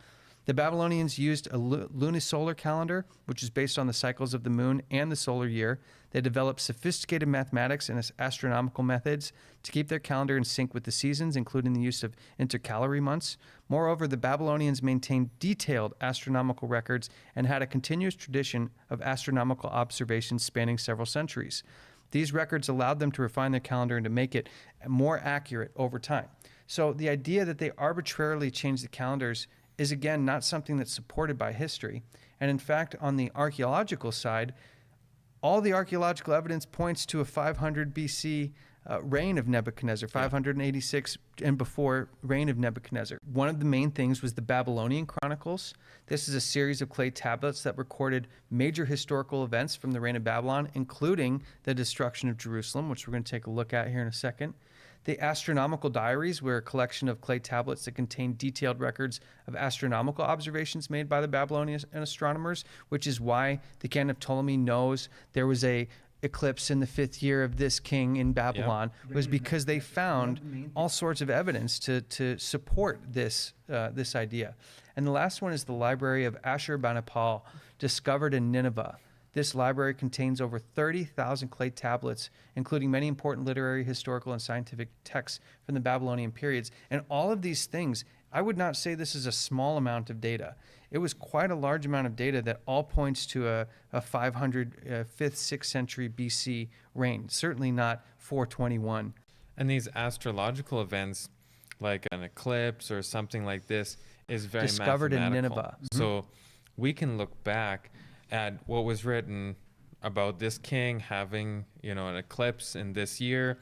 The Babylonians used a lunisolar calendar, which is based on the cycles of the moon and the solar year. They developed sophisticated mathematics and astronomical methods to keep their calendar in sync with the seasons, including the use of intercalary months. Moreover, the Babylonians maintained detailed astronomical records and had a continuous tradition of astronomical observations spanning several centuries. These records allowed them to refine their calendar and to make it more accurate over time. So the idea that they arbitrarily changed the calendars is, again, not something that's supported by history. And in fact, on the archaeological side, all the archaeological evidence points to a 500 BC reign of Nebuchadnezzar, 586 and before reign of Nebuchadnezzar. One of the main things was the Babylonian Chronicles. This is a series of clay tablets that recorded major historical events from the reign of Babylon, including the destruction of Jerusalem, which we're going to take a look at here in a second. The astronomical diaries were a collection of clay tablets that contained detailed records of astronomical observations made by the Babylonian astronomers, which is why the canon of Ptolemy knows there was a eclipse in the 5th year of this king in Babylon, was because they found all sorts of evidence to support this idea. And the last one is the Library of Ashurbanipal, discovered in Nineveh. This library contains over 30,000 clay tablets, including many important literary, historical, and scientific texts from the Babylonian periods. And all of these things, I would not say this is a small amount of data. It was quite a large amount of data that all points to a 500, 5th, 6th century BC reign, certainly not 421. And these astrological events, like an eclipse or something like this, is very discovered in Nineveh. So we can look back at what was written about this king having, an eclipse in this year,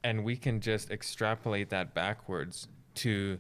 and we can just extrapolate that backwards to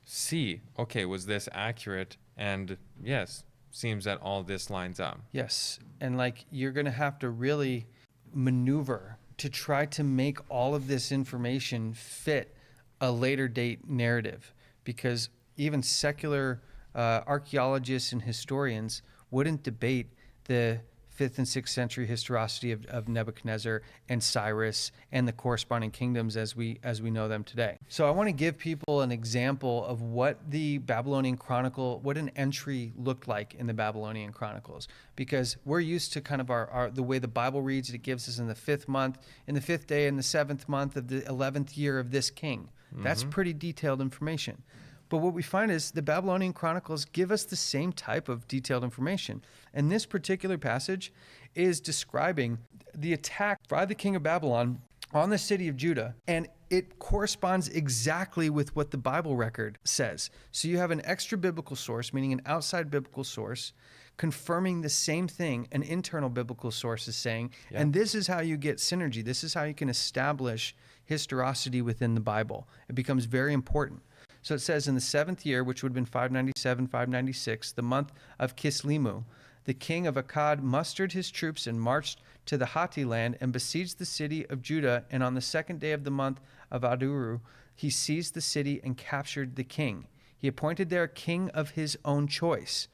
see, okay, was this accurate? And yes, seems that all this lines up. Yes, and you're going to have to really maneuver to try to make all of this information fit a later date narrative, because even secular archaeologists and historians wouldn't debate the 5th and 6th century historicity of Nebuchadnezzar and Cyrus and the corresponding kingdoms as we know them today. So I want to give people an example of what the Babylonian Chronicle, what an entry looked like in the Babylonian Chronicles, because we're used to kind of the way the Bible reads it. It gives us in the 5th month, in the 5th day, in the 7th month of the 11th year of this king. That's pretty detailed information. But what we find is the Babylonian Chronicles give us the same type of detailed information. And this particular passage is describing the attack by the king of Babylon on the city of Judah, and it corresponds exactly with what the Bible record says. So you have an extra biblical source, meaning an outside biblical source, confirming the same thing an internal biblical source is saying. Yeah. And this is how you get synergy. This is how you can establish historicity within the Bible. It becomes very important. So it says, in the 7th year, which would have been 597, 596, the month of Kislevu, the king of Akkad mustered his troops and marched to the Hatti land and besieged the city of Judah. And on the 2nd day of the month of Aduru, he seized the city and captured the king. He appointed there a king of his own choice.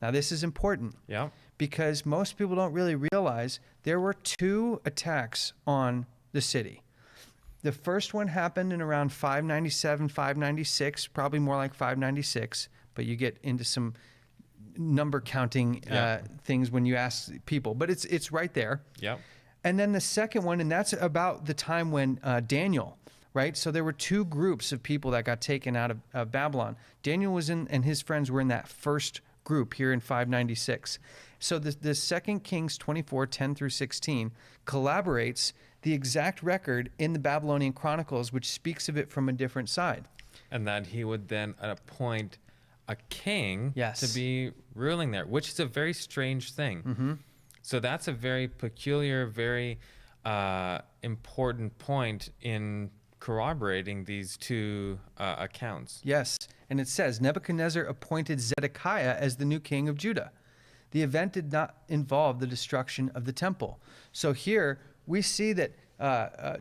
Now, this is important. Yeah. Because most people don't really realize there were 2 attacks on the city. The first one happened in around 597, 596, probably more like 596, but you get into some number counting things when you ask people, but it's right there. Yeah. And then the second one, and that's about the time when Daniel, right? So there were 2 groups of people that got taken out of Babylon. Daniel was in, and his friends were in that first group here in 596. So the 2 Kings 24, 10 through 16 collaborates the exact record in the Babylonian Chronicles, which speaks of it from a different side. And that he would then appoint a king Yes. to be ruling there, which is a very strange thing. So that's a very peculiar, very important point in corroborating these 2 accounts. Yes, and it says, Nebuchadnezzar appointed Zedekiah as the new king of Judah. The event did not involve the destruction of the temple. So here we see that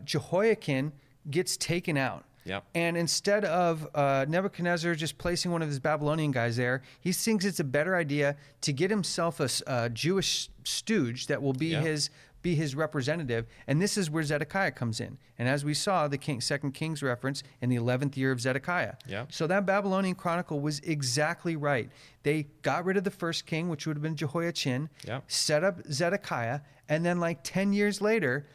Jehoiakim gets taken out. Yep. And instead of Nebuchadnezzar just placing one of his Babylonian guys there, he thinks it's a better idea to get himself a Jewish stooge that will be his representative. And this is where Zedekiah comes in. And as we saw, the 2 Kings reference in the 11th year of Zedekiah. Yep. So that Babylonian chronicle was exactly right. They got rid of the first king, which would have been Jehoiachin, Yep. set up Zedekiah, and then like 10 years later,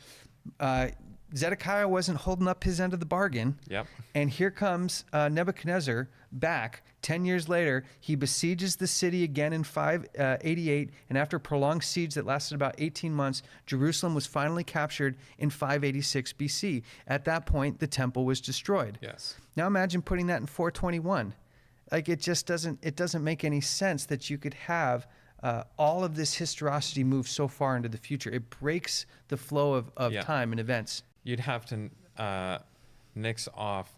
Zedekiah wasn't holding up his end of the bargain. Yep. And here comes Nebuchadnezzar back 10 years later. He besieges the city again in 588. And after a prolonged siege that lasted about 18 months, Jerusalem was finally captured in 586 BC. At that point, the temple was destroyed. Yes. Now imagine putting that in 421. Like it doesn't make any sense that you could have all of this historicity move so far into the future. It breaks the flow of time and events. You'd have to nix off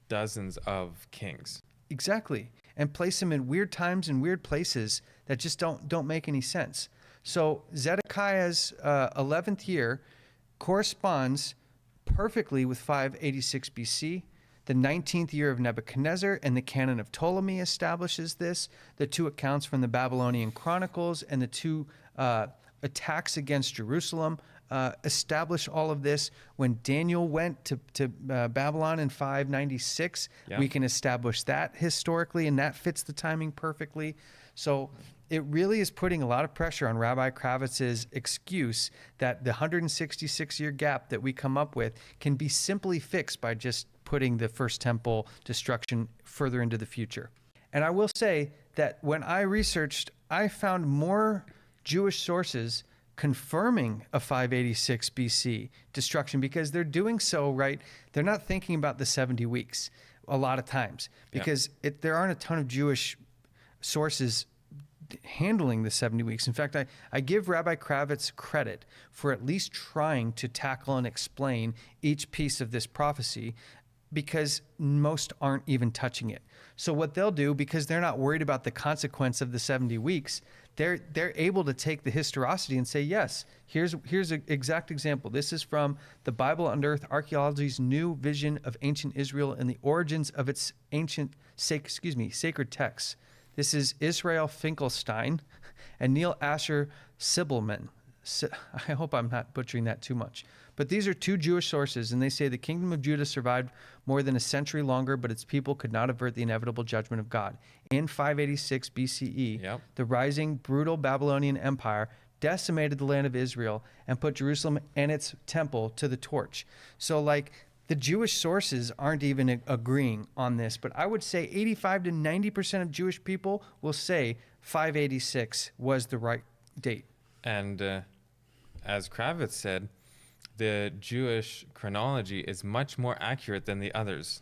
dozens of kings. Exactly. And place them in weird times and weird places that just don't make any sense. So Zedekiah's 11th year corresponds perfectly with 586 BC. The 19th year of Nebuchadnezzar and the canon of Ptolemy establishes this. The 2 accounts from the Babylonian Chronicles and the 2 attacks against Jerusalem establish all of this. When Daniel went to Babylon in 596, we can establish that historically, and that fits the timing perfectly. So it really is putting a lot of pressure on Rabbi Kravitz's excuse that the 166-year gap that we come up with can be simply fixed by just putting the first temple destruction further into the future. And I will say that when I researched, I found more Jewish sources confirming a 586 BC destruction, because they're doing so, right? They're not thinking about the 70 weeks a lot of times, because there aren't a ton of Jewish sources handling the 70 weeks. In fact, I give Rabbi Kravitz credit for at least trying to tackle and explain each piece of this prophecy, because most aren't even touching it. So what they'll do, because they're not worried about the consequence of the 70 weeks, they're able to take the historicity and say, yes, here's an exact example. This is from the Bible Unearthed Archaeology's New Vision of Ancient Israel and the Origins of its sacred texts. This is Israel Finkelstein and Neil Asher Sibelman. I hope I'm not butchering that too much. But these are 2 Jewish sources, and they say the kingdom of Judah survived more than a century longer, but its people could not avert the inevitable judgment of God. In 586 BCE, the rising, brutal Babylonian Empire decimated the land of Israel and put Jerusalem and its temple to the torch. So, the Jewish sources aren't even agreeing on this, but I would say 85 to 90% of Jewish people will say 586 was the right date. And as Kravitz said, the Jewish chronology is much more accurate than the others.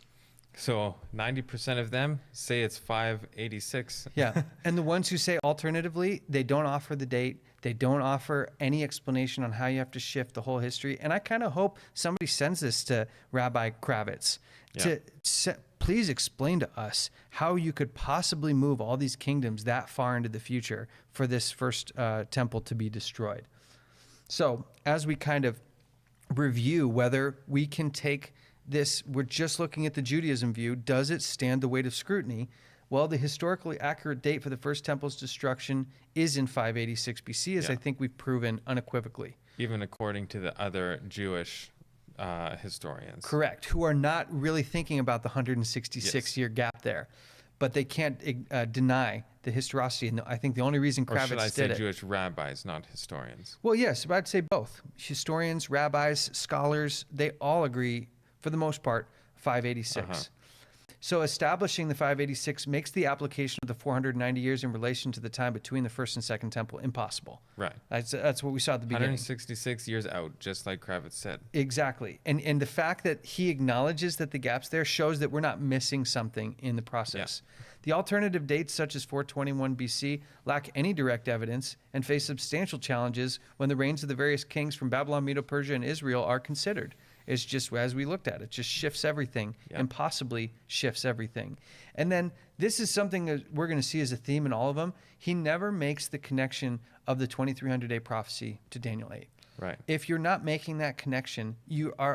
So 90% of them say it's 586. Yeah. And the ones who say alternatively, they don't offer the date. They don't offer any explanation on how you have to shift the whole history. And I kind of hope somebody sends this to Rabbi Kravitz to please explain to us how you could possibly move all these kingdoms that far into the future for this first temple to be destroyed. So as we kind of review whether we can take this, we're just looking at the Judaism view. Does it stand the weight of scrutiny? Well, the historically accurate date for the first temple's destruction is in 586 BC, as I think we've proven unequivocally. Even according to the other Jewish historians. Correct, who are not really thinking about the 166-year gap there. But they can't deny the historicity. And I think the only reason Kravitz did it... Or should I say Jewish rabbis, not historians? Well, yes, but I'd say both. Historians, rabbis, scholars, they all agree, for the most part, 586. So establishing the 586 makes the application of the 490 years in relation to the time between the first and second temple impossible. Right. That's what we saw at the beginning. 166 years out, just like Kravitz said. Exactly. And the fact that he acknowledges that the gap's there shows that we're not missing something in the process. Yeah. The alternative dates, such as 421 BC, lack any direct evidence and face substantial challenges when the reigns of the various kings from Babylon, Medo-Persia, and Israel are considered. It's just, as we looked at it, just shifts everything and possibly shifts everything. And then this is something that we're going to see as a theme in all of them. He never makes the connection of the 2300-day prophecy to Daniel 8. Right. If you're not making that connection, your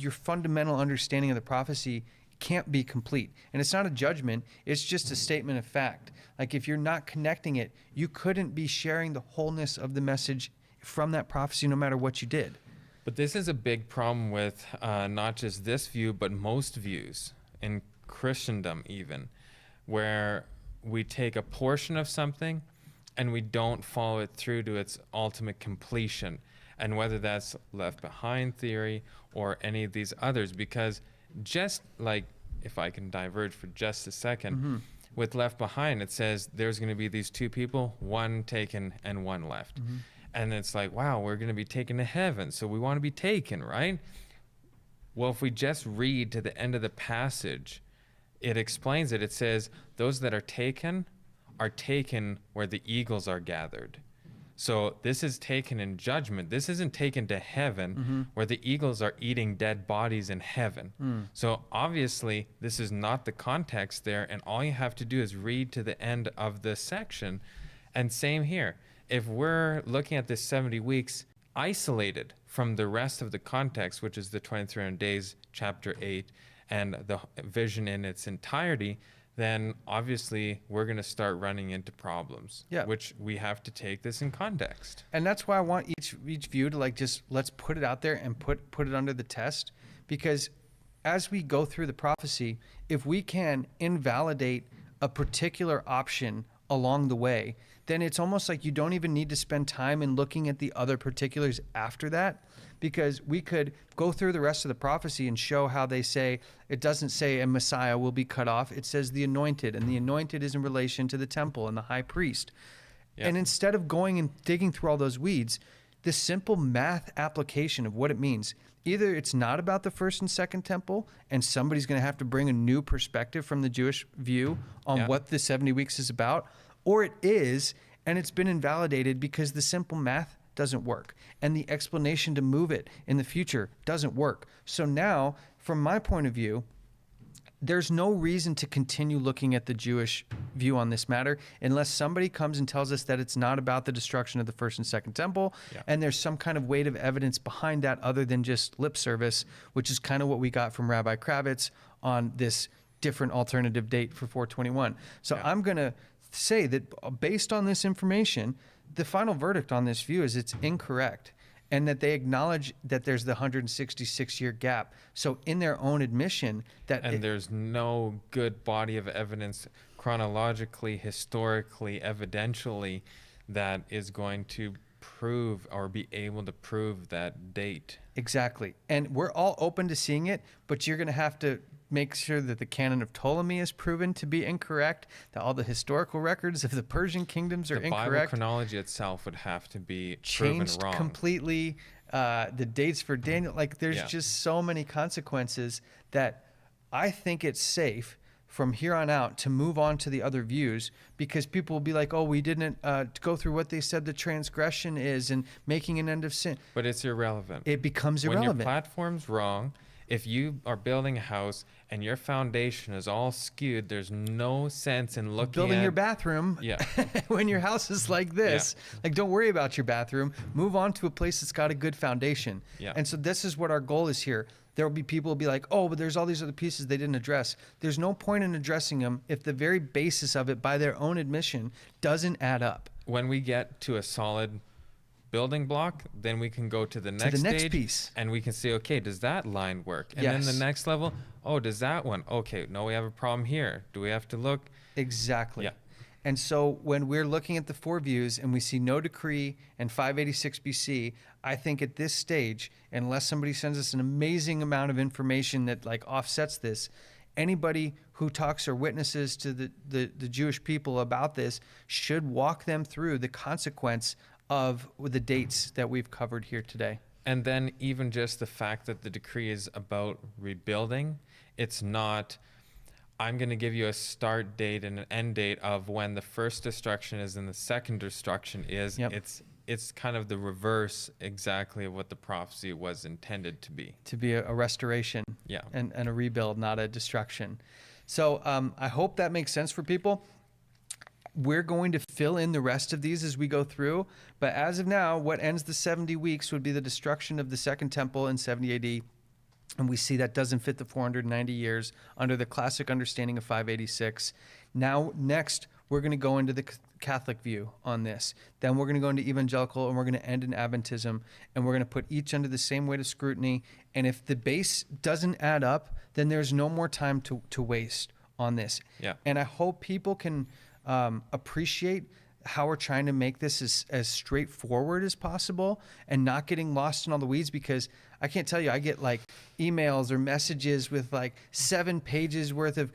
fundamental understanding of the prophecy can't be complete. And it's not a judgment. It's just a statement of fact. Like if you're not connecting it, you couldn't be sharing the wholeness of the message from that prophecy no matter what you did. But this is a big problem with not just this view, but most views in Christendom even, where we take a portion of something and we don't follow it through to its ultimate completion. And whether that's left behind theory or any of these others, because just like, if I can diverge for just a second, with left behind, it says there's going to be these two people, one taken and one left. And it's like, wow, we're going to be taken to heaven, so we want to be taken, right? Well, if we just read to the end of the passage, it explains it. It says, those that are taken where the eagles are gathered. So this is taken in judgment. This isn't taken to heaven where the eagles are eating dead bodies in heaven. So obviously, this is not the context there, and all you have to do is read to the end of the section. And same here. If we're looking at this 70 weeks isolated from the rest of the context, which is the 2300 days, chapter 8, and the vision in its entirety, then obviously we're going to start running into problems, which we have to take this in context. And that's why I want each view to like just let's put it out there and put it under the test, because as we go through the prophecy, if we can invalidate a particular option along the way, then it's almost like you don't even need to spend time in looking at the other particulars after that, because we could go through the rest of the prophecy and show how they say, it doesn't say a Messiah will be cut off. It says the anointed, and the anointed is in relation to the temple and the high priest. Yeah. And instead of going and digging through all those weeds, the simple math application of what it means, either it's not about the first and second temple, and somebody's going to have to bring a new perspective from the Jewish view on what the 70 weeks is about, or it is, and it's been invalidated because the simple math doesn't work, and the explanation to move it in the future doesn't work. So now, from my point of view, there's no reason to continue looking at the Jewish view on this matter unless somebody comes and tells us that it's not about the destruction of the first and second temple, and there's some kind of weight of evidence behind that other than just lip service, which is kind of what we got from Rabbi Kravitz on this different alternative date for 421. So I'm going to say that based on this information, the final verdict on this view is it's incorrect, and that they acknowledge that there's the 166-year gap. So in their own admission that... And there's no good body of evidence chronologically, historically, evidentially that is going to prove or be able to prove that date. Exactly. And we're all open to seeing it, but you're going to have to make sure that the canon of Ptolemy is proven to be incorrect, that all the historical records of the Persian kingdoms are incorrect. The Bible chronology itself would have to be changed proven wrong. Completely. The dates for Daniel, like there's just so many consequences that I think it's safe from here on out to move on to the other views, because people will be like, oh, we didn't go through what they said the transgression is and making an end of sin. But it's irrelevant. It becomes irrelevant. When your platform's wrong, if you are building a house and your foundation is all skewed, there's no sense in looking building at your bathroom when your house is like this. Like, don't worry about your bathroom. Move on to a place that's got a good foundation. Yeah. And so this is what our goal is here. There will be people who will be like, oh, but there's all these other pieces they didn't address. There's no point in addressing them if the very basis of it, by their own admission, doesn't add up. When we get to a solid building block, then we can go to the next stage piece, and we can see, okay, does that line work? And Yes. then the next level, oh, does that one? Okay, no, we have a problem here. Do we have to look? Exactly. Yeah. And so when we're looking at the four views and we see no decree and 586 BC, I think at this stage, unless somebody sends us an amazing amount of information that like offsets this, anybody who talks or witnesses to the Jewish people about this should walk them through the consequence of the dates that we've covered here today. And then even just the fact that the decree is about rebuilding, it's not, I'm going to give you a start date and an end date of when the first destruction is and the second destruction is. Yep. It's kind of the reverse exactly of what the prophecy was intended to be. To be a restoration and a rebuild, not a destruction. So I hope that makes sense for people. We're going to fill in the rest of these as we go through. But as of now, what ends the 70 weeks would be the destruction of the Second Temple in 70 AD. And we see that doesn't fit the 490 years under the classic understanding of 586. Now, next, we're going to go into the Catholic view on this. Then we're going to go into evangelical, and we're going to end in Adventism. And we're going to put each under the same weight of scrutiny. And if the base doesn't add up, then there's no more time to waste on this. Yeah. And I hope people can appreciate how we're trying to make this as straightforward as possible and not getting lost in all the weeds, because I can't tell you, I get like emails or messages with like 7 pages worth of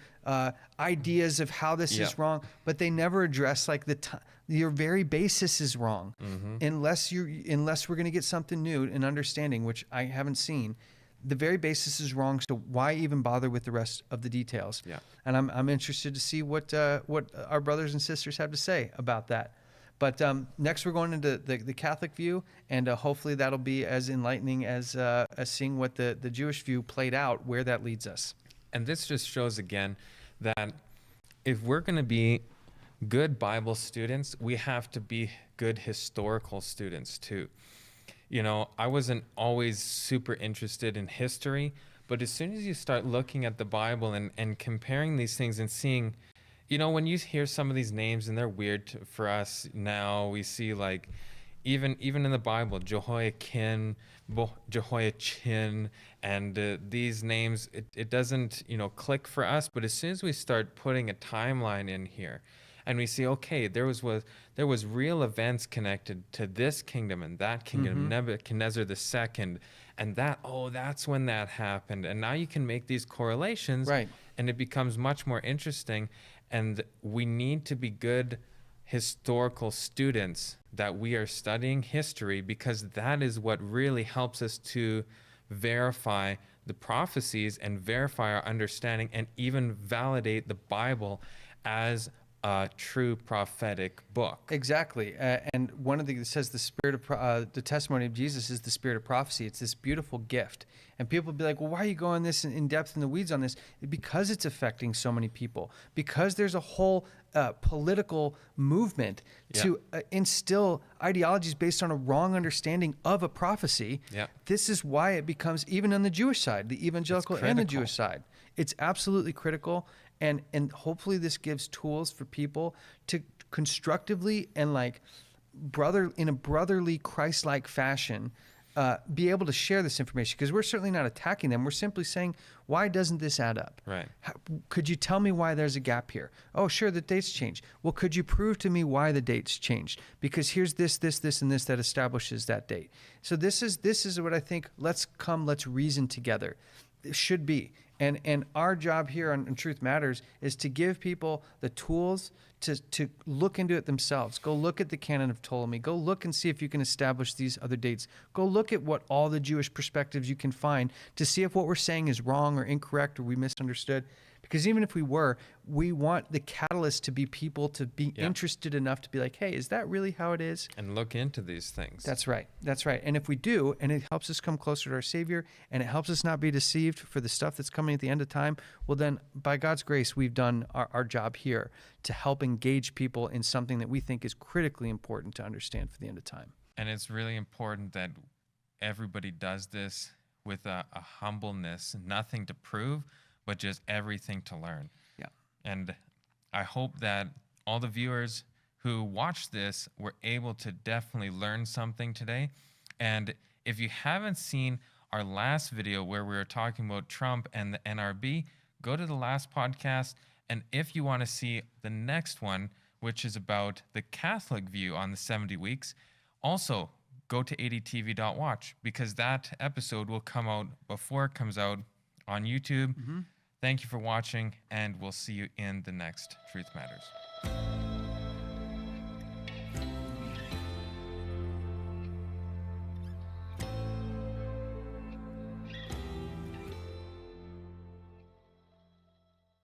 ideas of how this is wrong, but they never address like your very basis is wrong. Unless we're going to get something new in understanding, which I haven't seen. The very basis is wrong, so why even bother with the rest of the details? Yeah. And I'm interested to see what our brothers and sisters have to say about that. But next we're going into the Catholic view, and hopefully that'll be as enlightening as seeing what the Jewish view played out, where that leads us. And this just shows again that if we're going to be good Bible students, we have to be good historical students too. You know, I wasn't always super interested in history, but as soon as you start looking at the Bible and comparing these things and seeing, you know, when you hear some of these names and they're weird for us now, we see like, even in the Bible, Jehoiakim, Jehoiachin, and these names, it doesn't, you know, click for us. But as soon as we start putting a timeline in here, and we see, okay, there was real events connected to this kingdom and that kingdom, Nebuchadnezzar II, and that's when that happened. And now you can make these correlations, right? And it becomes much more interesting. And we need to be good historical students, that we are studying history, because that is what really helps us to verify the prophecies and verify our understanding and even validate the Bible as a true prophetic book. Exactly. And one of the, it says the spirit of the testimony of Jesus is the spirit of prophecy. It's this beautiful gift. And people will be like, well, why are you going this in depth in the weeds on this? Because it's affecting so many people. Because there's a whole political movement to instill ideologies based on a wrong understanding of a prophecy. Yeah. This is why it becomes, even on the Jewish side, the evangelical and the Jewish side, it's absolutely critical. And hopefully this gives tools for people to constructively and like in a brotherly Christ-like fashion be able to share this information, because we're certainly not attacking them. We're simply saying, why doesn't this add up? Right. Could you tell me why there's a gap here? Oh, sure, the dates changed. Well, could you prove to me why the dates changed? Because here's this, and this that establishes that date. So this is what I think, let's reason together. It should be. And our job here on Truth Matters is to give people the tools to look into it themselves. Go look at the canon of Ptolemy. Go look and see if you can establish these other dates. Go look at what all the Jewish perspectives you can find to see if what we're saying is wrong or incorrect or we misunderstood. Because even if we were, we want the catalyst to be people to be interested enough to be like, hey, is that really how it is? And look into these things. That's right. That's right. And if we do, and it helps us come closer to our Savior, and it helps us not be deceived for the stuff that's coming at the end of time, well then, by God's grace, we've done our job here to help engage people in something that we think is critically important to understand for the end of time. And it's really important that everybody does this with a humbleness, nothing to prove, but just everything to learn. Yeah. And I hope that all the viewers who watch this were able to definitely learn something today. And if you haven't seen our last video where we were talking about Trump and the NRB, go to the last podcast. And if you want to see the next one, which is about the Catholic view on the 70 weeks, also go to adtv.watch, because that episode will come out before it comes out on YouTube. Thank you for watching, and we'll see you in the next Truth Matters.